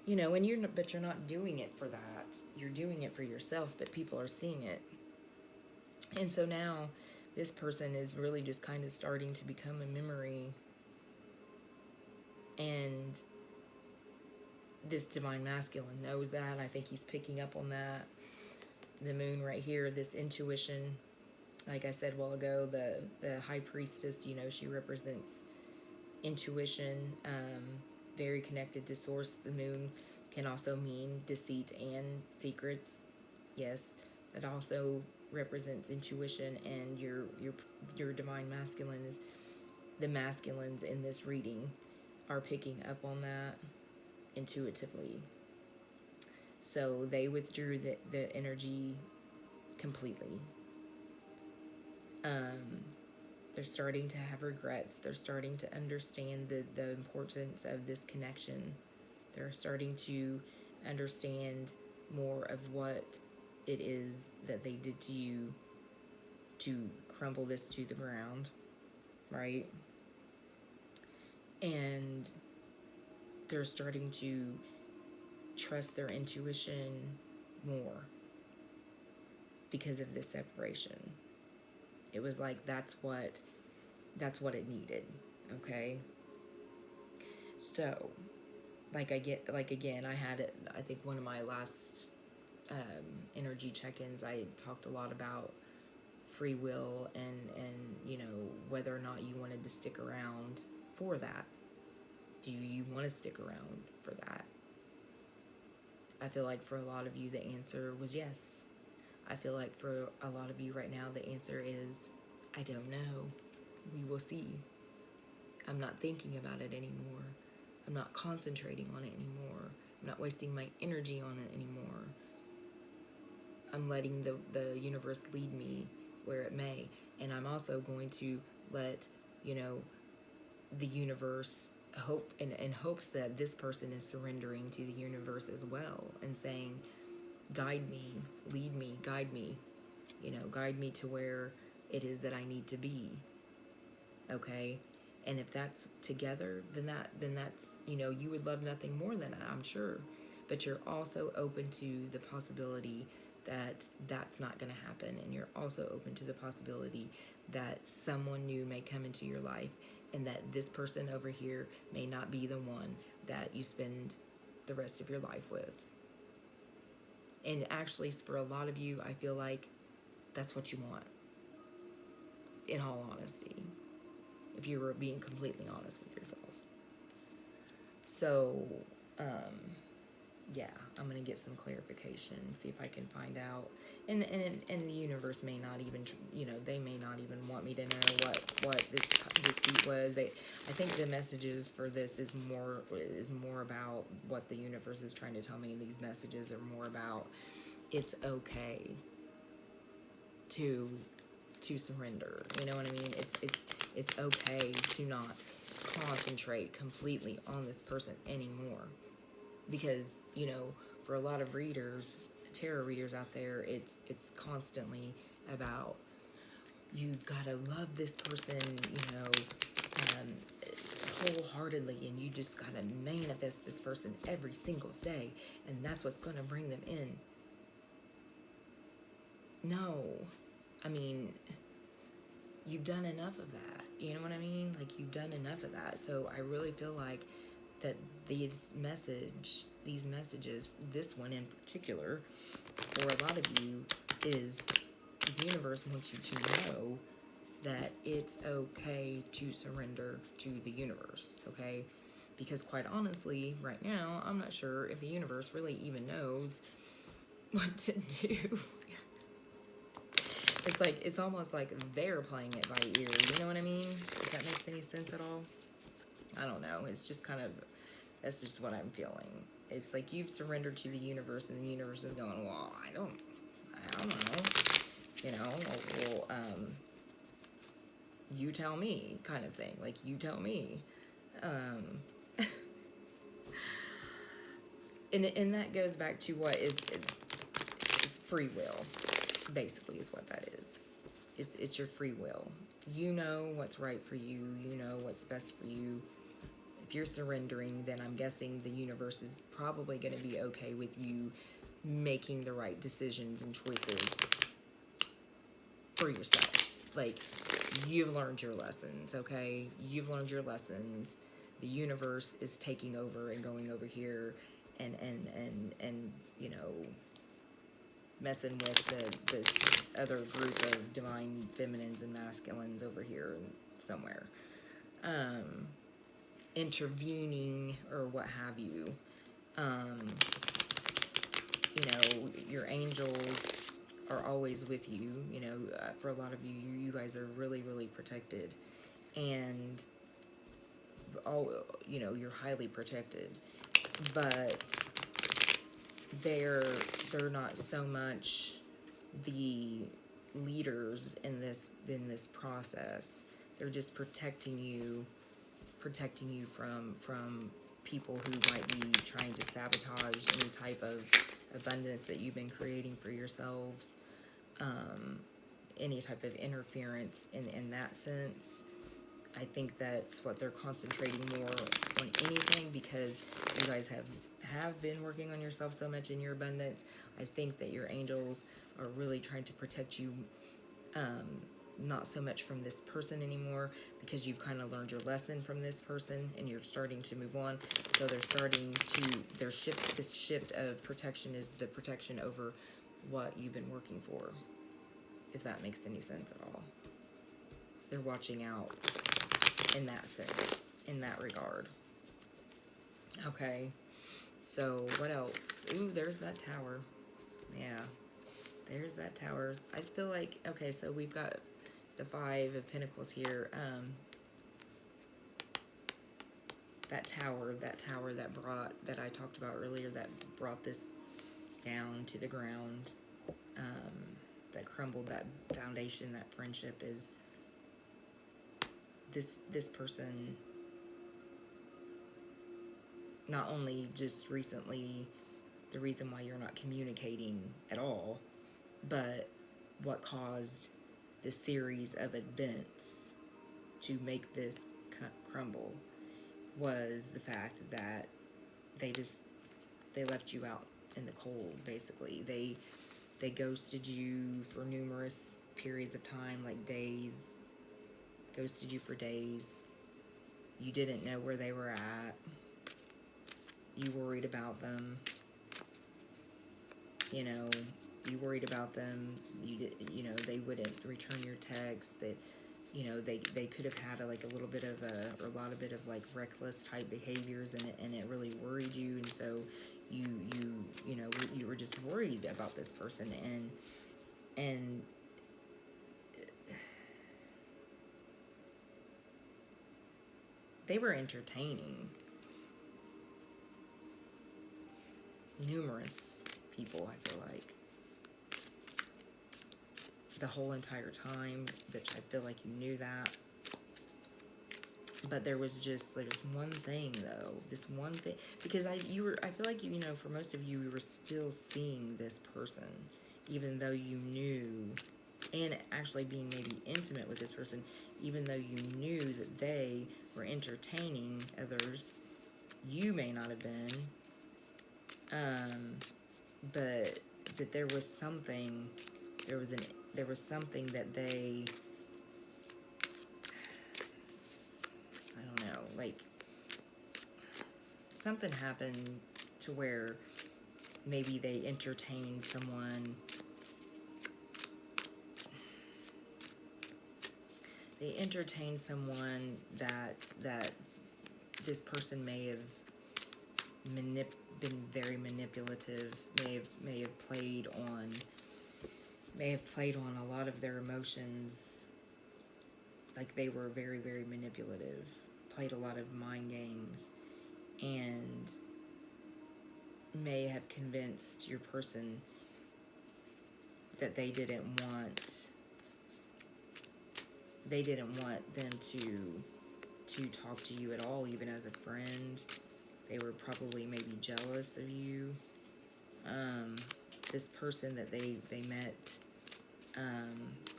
you know, and you're not doing it for that. You're doing it for yourself, but people are seeing it. And so now this person is really just kind of starting to become a memory. And this divine masculine knows that. I think he's picking up on that. The moon right here, this intuition. Like I said a while ago, the high priestess, you know, she represents intuition, very connected to source. The moon can also mean deceit and secrets. Yes, it also represents intuition, and your divine masculine is, the masculines in this reading are picking up on that intuitively. So they withdrew the energy completely. They're starting to have regrets. They're starting to understand the importance of this connection. They're starting to understand more of what it is that they did to you to crumble this to the ground, right? And they're starting to trust their intuition more because of this separation. It was like that's what it needed, okay? So, again, I had it, I think one of my last energy check-ins, I talked a lot about free will and whether or not you wanted to stick around for that. Do you want to stick around for that? I feel like for a lot of you the answer was yes. I feel like for a lot of you right now the answer is I don't know. We will see. I'm not thinking about it anymore. I'm not concentrating on it anymore. I'm not wasting my energy on it anymore. I'm letting the universe lead me where it may. And I'm also going to let, the universe hope in hopes that this person is surrendering to the universe as well and saying, guide me, lead me, guide me, guide me to where it is that I need to be. Okay? And if that's together, then that's, you would love nothing more than that, I'm sure. But you're also open to the possibility that that's not going to happen. And you're also open to the possibility that someone new may come into your life and that this person over here may not be the one that you spend the rest of your life with. And actually, for a lot of you, I feel like that's what you want, in all honesty, if you were being completely honest with yourself. So, yeah, I'm going to get some clarification, see if I can find out. And the universe may not even, they may not even want me to know what this seat was. I think the messages for this is more about what the universe is trying to tell me. And these messages are more about it's okay to surrender. You know what I mean? It's okay to not concentrate completely on this person anymore. Because, for a lot of readers, tarot readers out there, it's constantly about you've got to love this person, wholeheartedly, and you just got to manifest this person every single day, and that's what's going to bring them in. No. I mean, you've done enough of that. You know what I mean? Like, you've done enough of that. So I really feel like that these messages, this one in particular, for a lot of you, is the universe wants you to know that it's okay to surrender to the universe, okay? Because quite honestly, right now, I'm not sure if the universe really even knows what to do. It's almost like they're playing it by ear, you know what I mean? If that makes any sense at all. I don't know. It's just that's just what I'm feeling. It's like you've surrendered to the universe, and the universe is going, well, I don't know. Well, you tell me, kind of thing. Like, you tell me. And that goes back to what is free will, basically, is what that is. It's your free will. You know what's right for you. You know what's best for you. If you're surrendering, then I'm guessing the universe is probably going to be okay with you making the right decisions and choices for yourself. Like, you've learned your lessons, okay? You've learned your lessons. The universe is taking over and going over here and messing with this other group of divine feminines and masculines over here somewhere. Intervening or what have you. Your angels are always with you. For a lot of you, you guys are really, really protected. And you're highly protected. But they're not so much the leaders in this process. they're just protecting you from people who might be trying to sabotage any type of abundance that you've been creating for yourselves. Any type of interference in that sense. I think that's what they're concentrating more on anything, because you guys have been working on yourself so much in your abundance. I think that your angels are really trying to protect you, not so much from this person anymore, because you've kind of learned your lesson from this person and you're starting to move on. So they're starting to, this shift of protection is the protection over what you've been working for, if that makes any sense at all. They're watching out in that sense, in that regard. Okay, so what else? Ooh, there's that tower. Yeah, there's that tower. I feel like, okay, so we've got the Five of Pentacles here. That tower that I talked about earlier, that brought this down to the ground, that crumbled that foundation, that friendship, is this person not only just recently the reason why you're not communicating at all, but what caused the series of events to make this crumble was the fact that they left you out in the cold, basically. They ghosted you for numerous periods of time, like days. Ghosted you for days. You didn't know where they were at. You worried about them. You know, you worried about them. They wouldn't return your texts. That, they could have had a little bit of a lot of reckless type behaviors, and it really worried you. And so you were just worried about this person, and they were entertaining numerous people, I feel like, the whole entire time, which I feel like you knew that. But there's one thing, though. This one thing, because I feel like, for most of you, were still seeing this person, even though you knew, and actually being maybe intimate with this person, even though you knew that they were entertaining others. You may not have been, but there was something. There was something that they, I don't know, something happened to where maybe they entertained someone. They entertained someone that this person may have been very manipulative, may have played on a lot of their emotions. Like, they were very, very manipulative, played a lot of mind games, and may have convinced your person that they didn't want them to talk to you at all, even as a friend. They were probably maybe jealous of you. This person that they met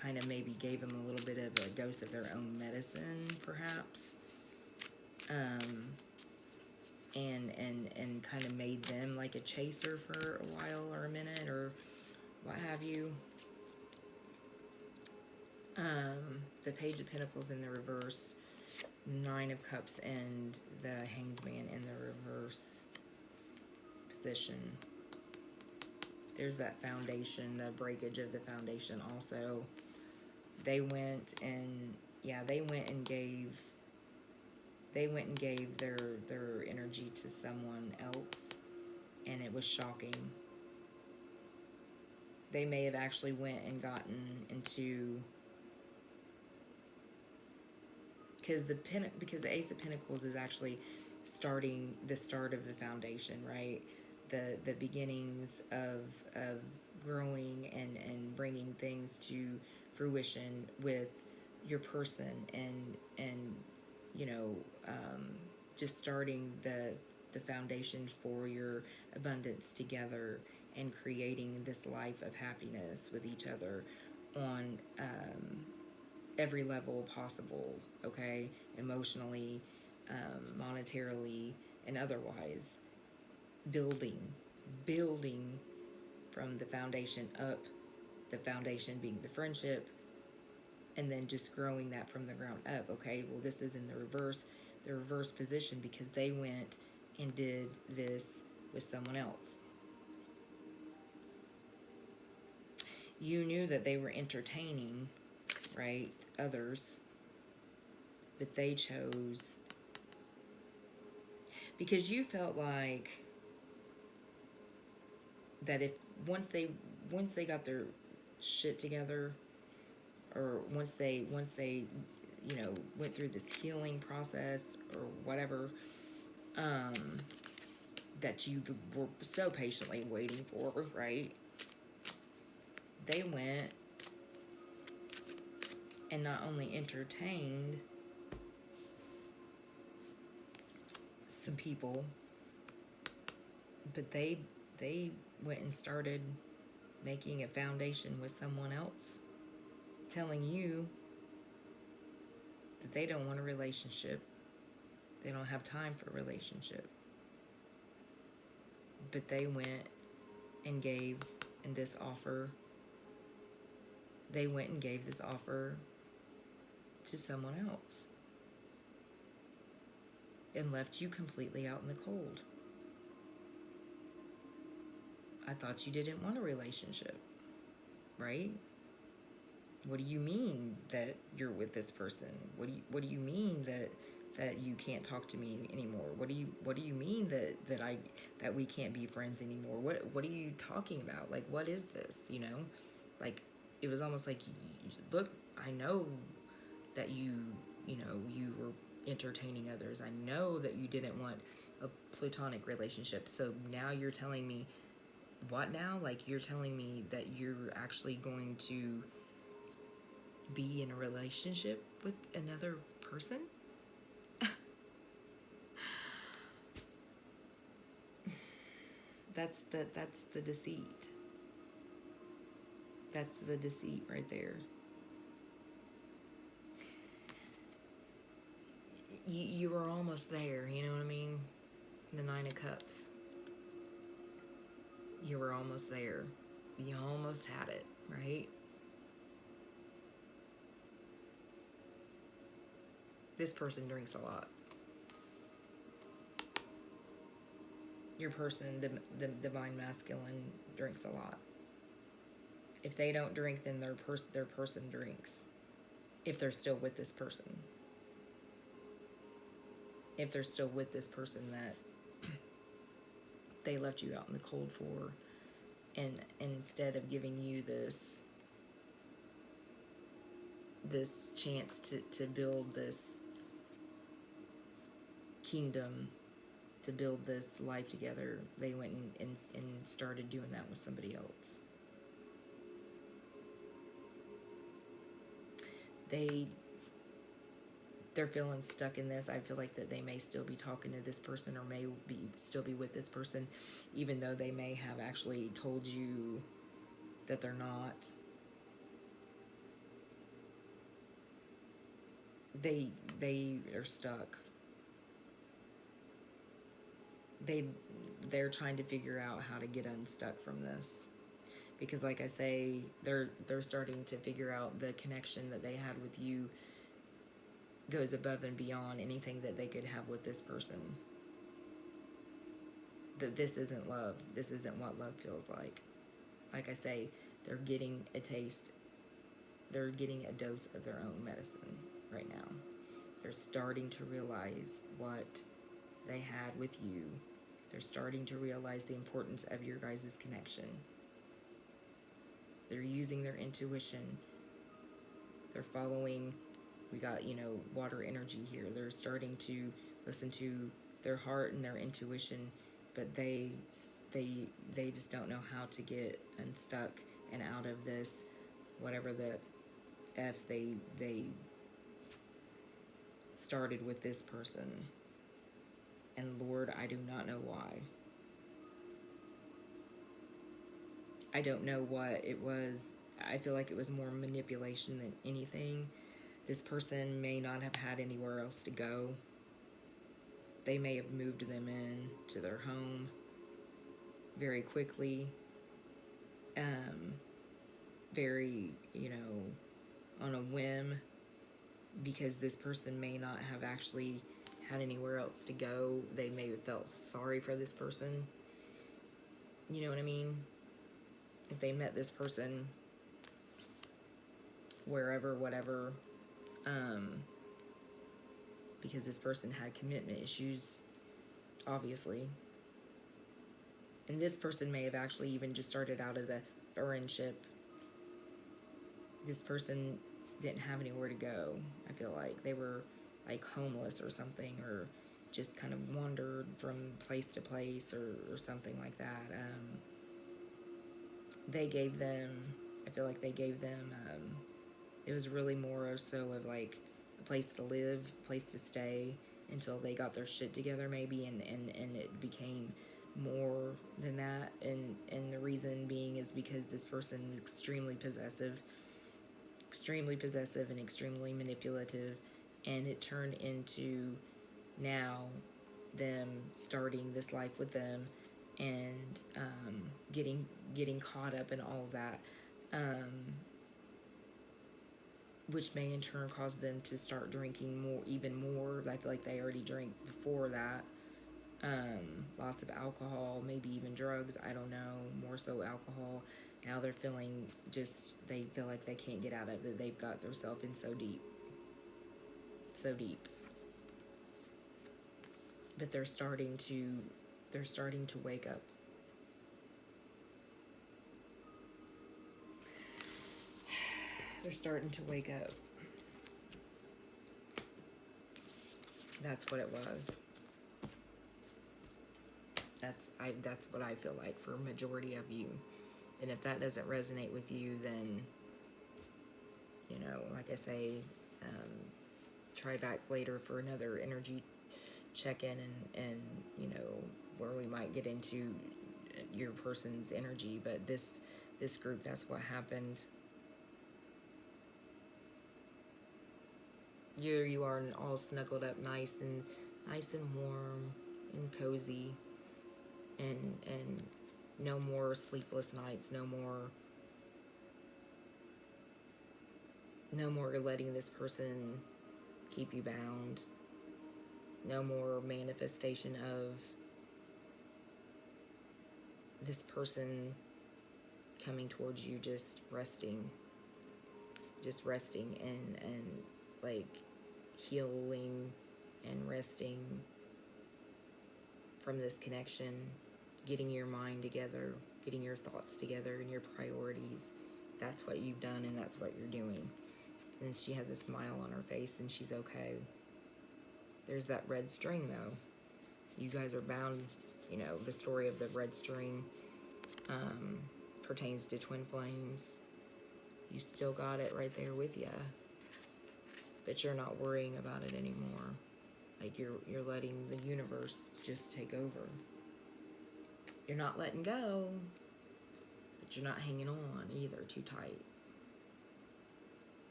kind of maybe gave them a little bit of a dose of their own medicine, perhaps, and kind of made them like a chaser for a while or a minute or what have you. The Page of Pentacles in the reverse, Nine of Cups, and the Hanged Man in the reverse position. There's that foundation, the breakage of the foundation also. They went and gave their energy to someone else, and it was shocking. They may have actually went and gotten into, because the Ace of Pentacles is actually the start of the foundation, right? The beginnings of growing and bringing things to fruition with your person, and you know, just starting the foundation for your abundance together, and creating this life of happiness with each other on every level possible, okay? Emotionally, monetarily, and otherwise. Building, building from the foundation up, the foundation being the friendship, and then just growing that from the ground up, okay? Well, this is in the reverse position, because they went and did this with someone else. You knew that they were entertaining, right, others, but they chose, because you felt like that if once they got their shit together, or once they you know, went through this healing process or whatever, that you were so patiently waiting for, right? They went and not only entertained some people, but they went and started making a foundation with someone else, telling you that they don't want a relationship. They don't have time for a relationship. But they went and gave in this offer. They went and gave this offer to someone else and left you completely out in the cold. I thought you didn't want a relationship, right? What do you mean that you're with this person? What do you mean that you can't talk to me anymore? What do you mean that we can't be friends anymore? What are you talking about? Like, what is this? You know, like, it was almost like, look, I know that you know, you were entertaining others. I know that you didn't want a platonic relationship. So now you're telling me, what now? Like, you're telling me that you're actually going to be in a relationship with another person? That's the deceit. That's the deceit right there. You were almost there, you know what I mean? The Nine of Cups. You were almost there. You almost had it, right? This person drinks a lot. Your person, the divine masculine, drinks a lot. If they don't drink, then their person drinks. If they're still with this person. If they're still with this person that they left you out in the cold for, and instead of giving you this chance to build this kingdom, to build this life together, they went and started doing that with somebody else. They're feeling stuck in this. I feel like that they may still be talking to this person, or may still be with this person, even though they may have actually told you that they're not. They are stuck. They're trying to figure out how to get unstuck from this, because, like I say, they're starting to figure out the connection that they had with you goes above and beyond anything that they could have with this person. That this isn't love. This isn't what love feels like. Like I say, they're getting a taste. They're getting a dose of their own medicine right now. They're starting to realize what they had with you. They're starting to realize the importance of your guys' connection. They're using their intuition. They're following, we got, you know, water energy here. They're starting to listen to their heart and their intuition, but they just don't know how to get unstuck and out of this, whatever the F they started with this person. And Lord, I do not know why. I don't know what it was. I feel like it was more manipulation than anything. This person may not have had anywhere else to go. They may have moved them in to their home very quickly. Very, on a whim, because this person may not have actually had anywhere else to go. They may have felt sorry for this person. You know what I mean? If they met this person wherever, whatever, because this person had commitment issues, obviously. And this person may have actually even just started out as a friendship. This person didn't have anywhere to go. I feel like they were like homeless or something, or just kind of wandered from place to place, or something like that. They gave them, I feel like they gave them, it was really more so of like a place to live, a place to stay until they got their shit together maybe, and it became more than that. And the reason being is because this person is extremely possessive and extremely manipulative, and it turned into now them starting this life with them, and getting caught up in all of that, which may in turn cause them to start drinking even more. I feel like they already drank before that. Lots of alcohol, maybe even drugs, I don't know, more so alcohol. Now they're feeling they feel like they can't get out of it. They've got themselves in so deep. But they're starting to wake up. They're starting to wake up. That's what it was. That's what I feel like for a majority of you. And if that doesn't resonate with you, then, like I say, try back later for another energy check-in, and where we might get into your person's energy. But this group, that's what happened. Here you are, all snuggled up, nice and warm and cozy, and no more sleepless nights, no more letting this person keep you bound, no more manifestation of this person coming towards you, just resting and like healing and resting from this connection, getting your mind together, getting your thoughts together and your priorities. That's what you've done, and that's what you're doing. And she has a smile on her face, and she's okay. There's that red string, though. You guys are bound. The story of the red string pertains to twin flames. You still got it right there with you, but you're not worrying about it anymore. Like you're letting the universe just take over. You're not letting go, but you're not hanging on either too tight.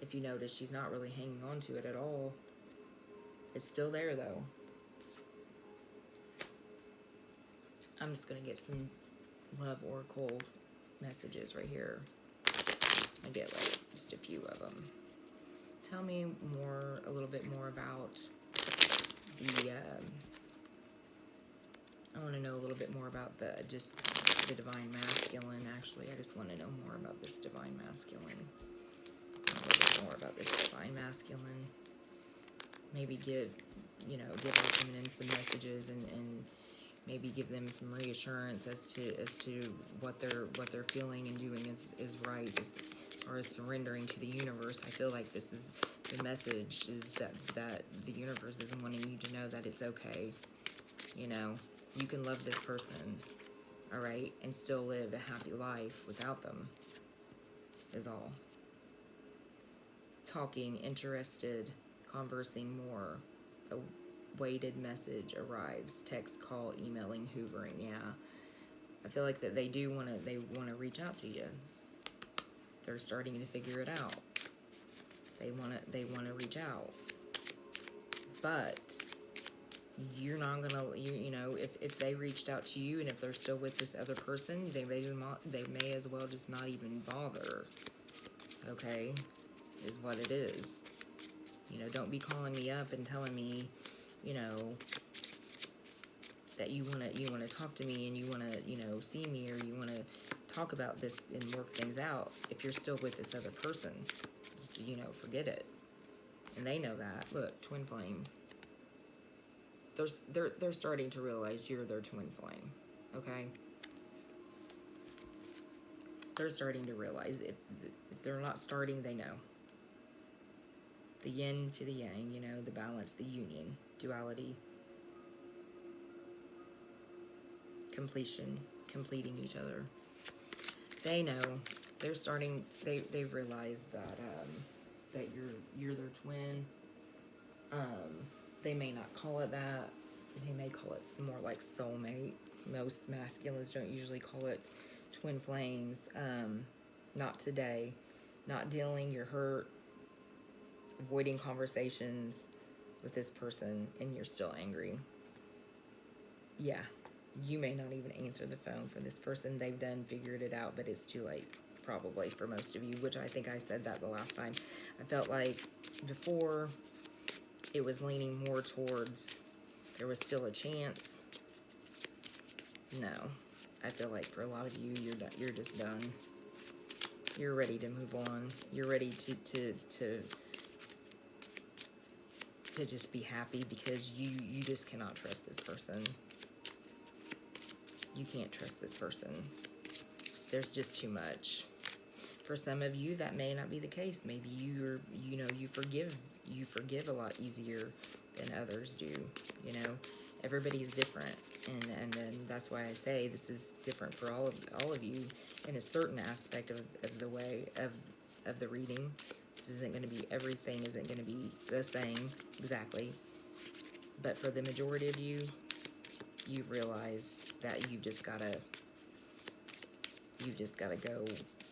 If you notice, she's not really hanging on to it at all. It's still there, though. I'm just going to get some love oracle messages right here. I get like just a few of them. Tell me a little bit more about the, I want to know a little bit more about the divine masculine. Actually, I just want to know more about this divine masculine. A little bit more about this divine masculine. Maybe give our feminine some messages, and maybe give them some reassurance as to what they're feeling and doing is right, as far as surrendering to the universe. I feel like this is the message, is that the universe is wanting you to know that it's okay. You can love this person, all right, and still live a happy life without them, is all. Talking, interested, conversing more. A weighted message arrives. Text, call, emailing, hoovering. Yeah. I feel like that they want to reach out to you. They're starting to figure it out. They want to reach out. But you're not gonna, you know, if they reached out to you and if they're still with this other person, they may as well just not even bother. Okay, is what it is. You know, don't be calling me up and telling me, you know, that you wanna talk to me and you wanna, you know, see me, or you wanna talk about this and work things out. If you're still with this other person, just, you know, forget it. And they know that. Look, twin flames. They're starting to realize you're their twin flame. Okay? They're starting to realize, if they're not starting, they know. The yin to the yang, you know, the balance, the union, duality, completion, completing each other. They know. They're starting. They've realized that that you're their twin. They may not call it that. They may call it some more like soulmate. Most masculines don't usually call it twin flames. Not today. Not dealing. You're hurt. Avoiding conversations with this person, and you're still angry. Yeah. You may not even answer the phone for this person. They've figured it out, but it's too late, probably, for most of you, which I think I said that the last time. I felt like before it was leaning more towards there was still a chance. No. I feel like for a lot of you, you're just done. You're ready to move on. You're ready to just be happy, because you just cannot trust this person. You can't trust this person. There's just too much. For some of you, that may not be the case. Maybe you forgive a lot easier than others do. You know, everybody's different, and then that's why I say this is different for all of you in a certain aspect of the way of the reading. This isn't going to be, everything isn't going to be the same exactly, but for the majority of you, you've realized that you've just gotta go,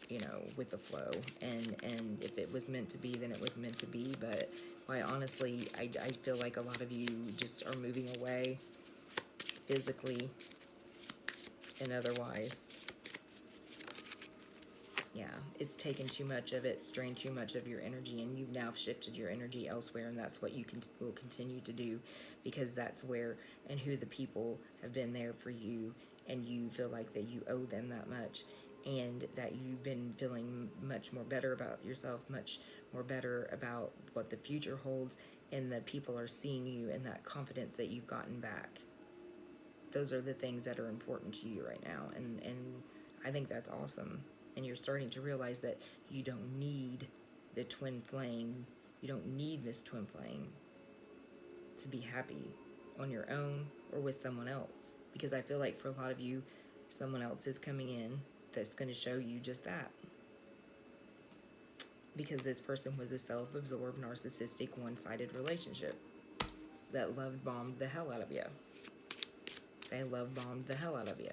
you know, with the flow, and if it was meant to be, then it was meant to be. But quite honestly, I feel like a lot of you just are moving away physically and otherwise. Yeah, it's taken too much of it, strained too much of your energy, and you've now shifted your energy elsewhere, and that's what you will continue to do, because that's where and who the people have been there for you, and you feel like that you owe them that much, and that you've been feeling much more better about yourself, much more better about what the future holds, and that people are seeing you, and that confidence that you've gotten back. Those are the things that are important to you right now, and I think that's awesome. And you're starting to realize that you don't need the twin flame. You don't need this twin flame to be happy on your own or with someone else. Because I feel like for a lot of you, someone else is coming in that's going to show you just that. Because this person was a self-absorbed, narcissistic, one-sided relationship that love-bombed the hell out of you. They love-bombed the hell out of you.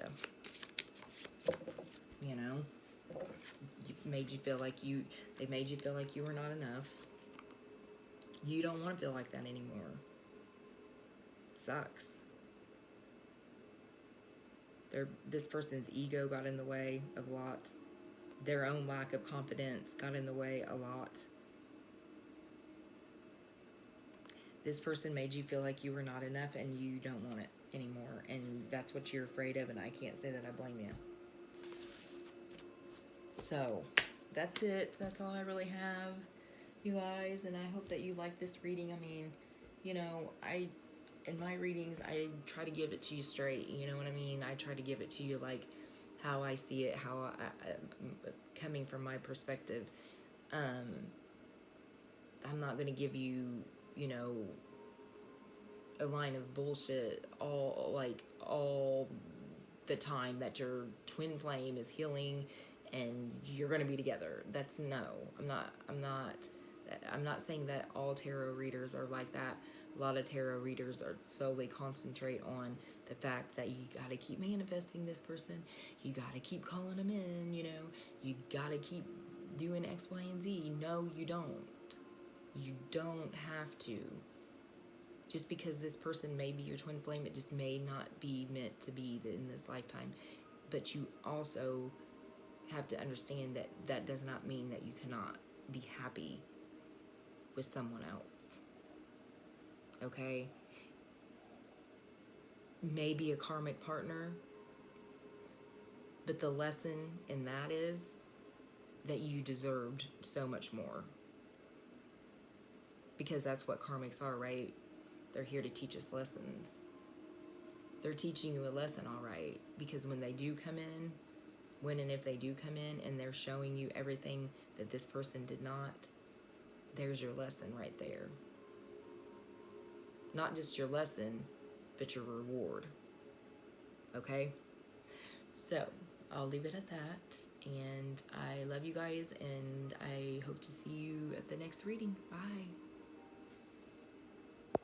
You know? They made you feel like you were not enough. You don't want to feel like that anymore. It sucks. This person's ego got in the way of a lot. Their own lack of confidence got in the way a lot. This person made you feel like you were not enough, and you don't want it anymore. And that's what you're afraid of, and I can't say that I blame you. So, that's it. That's all I really have, you guys. And I hope that you like this reading. I mean, you know, in my readings, I try to give it to you straight. You know what I mean? I try to give it to you like how I see it, how coming from my perspective. I'm not going to give you, you know, a line of bullshit all the time that your twin flame is healing and you're going to be together. I'm not I'm not saying that all tarot readers are like that. A lot of tarot readers are solely concentrate on the fact that you got to keep manifesting this person. You got to keep calling them in, you know. You got to keep doing X, Y, and Z. No, you don't. You don't have to. Just because this person may be your twin flame, it just may not be meant to be in this lifetime. But you also have to understand that that does not mean that you cannot be happy with someone else. Okay? Maybe a karmic partner, but the lesson in that is that you deserved so much more. Because that's what karmics are, right? They're here to teach us lessons. They're teaching you a lesson, all right, because when they do come in, when and if they do come in and they're showing you everything that this person did not, there's your lesson right there. Not just your lesson, but your reward. Okay? So, I'll leave it at that. And I love you guys, and I hope to see you at the next reading. Bye.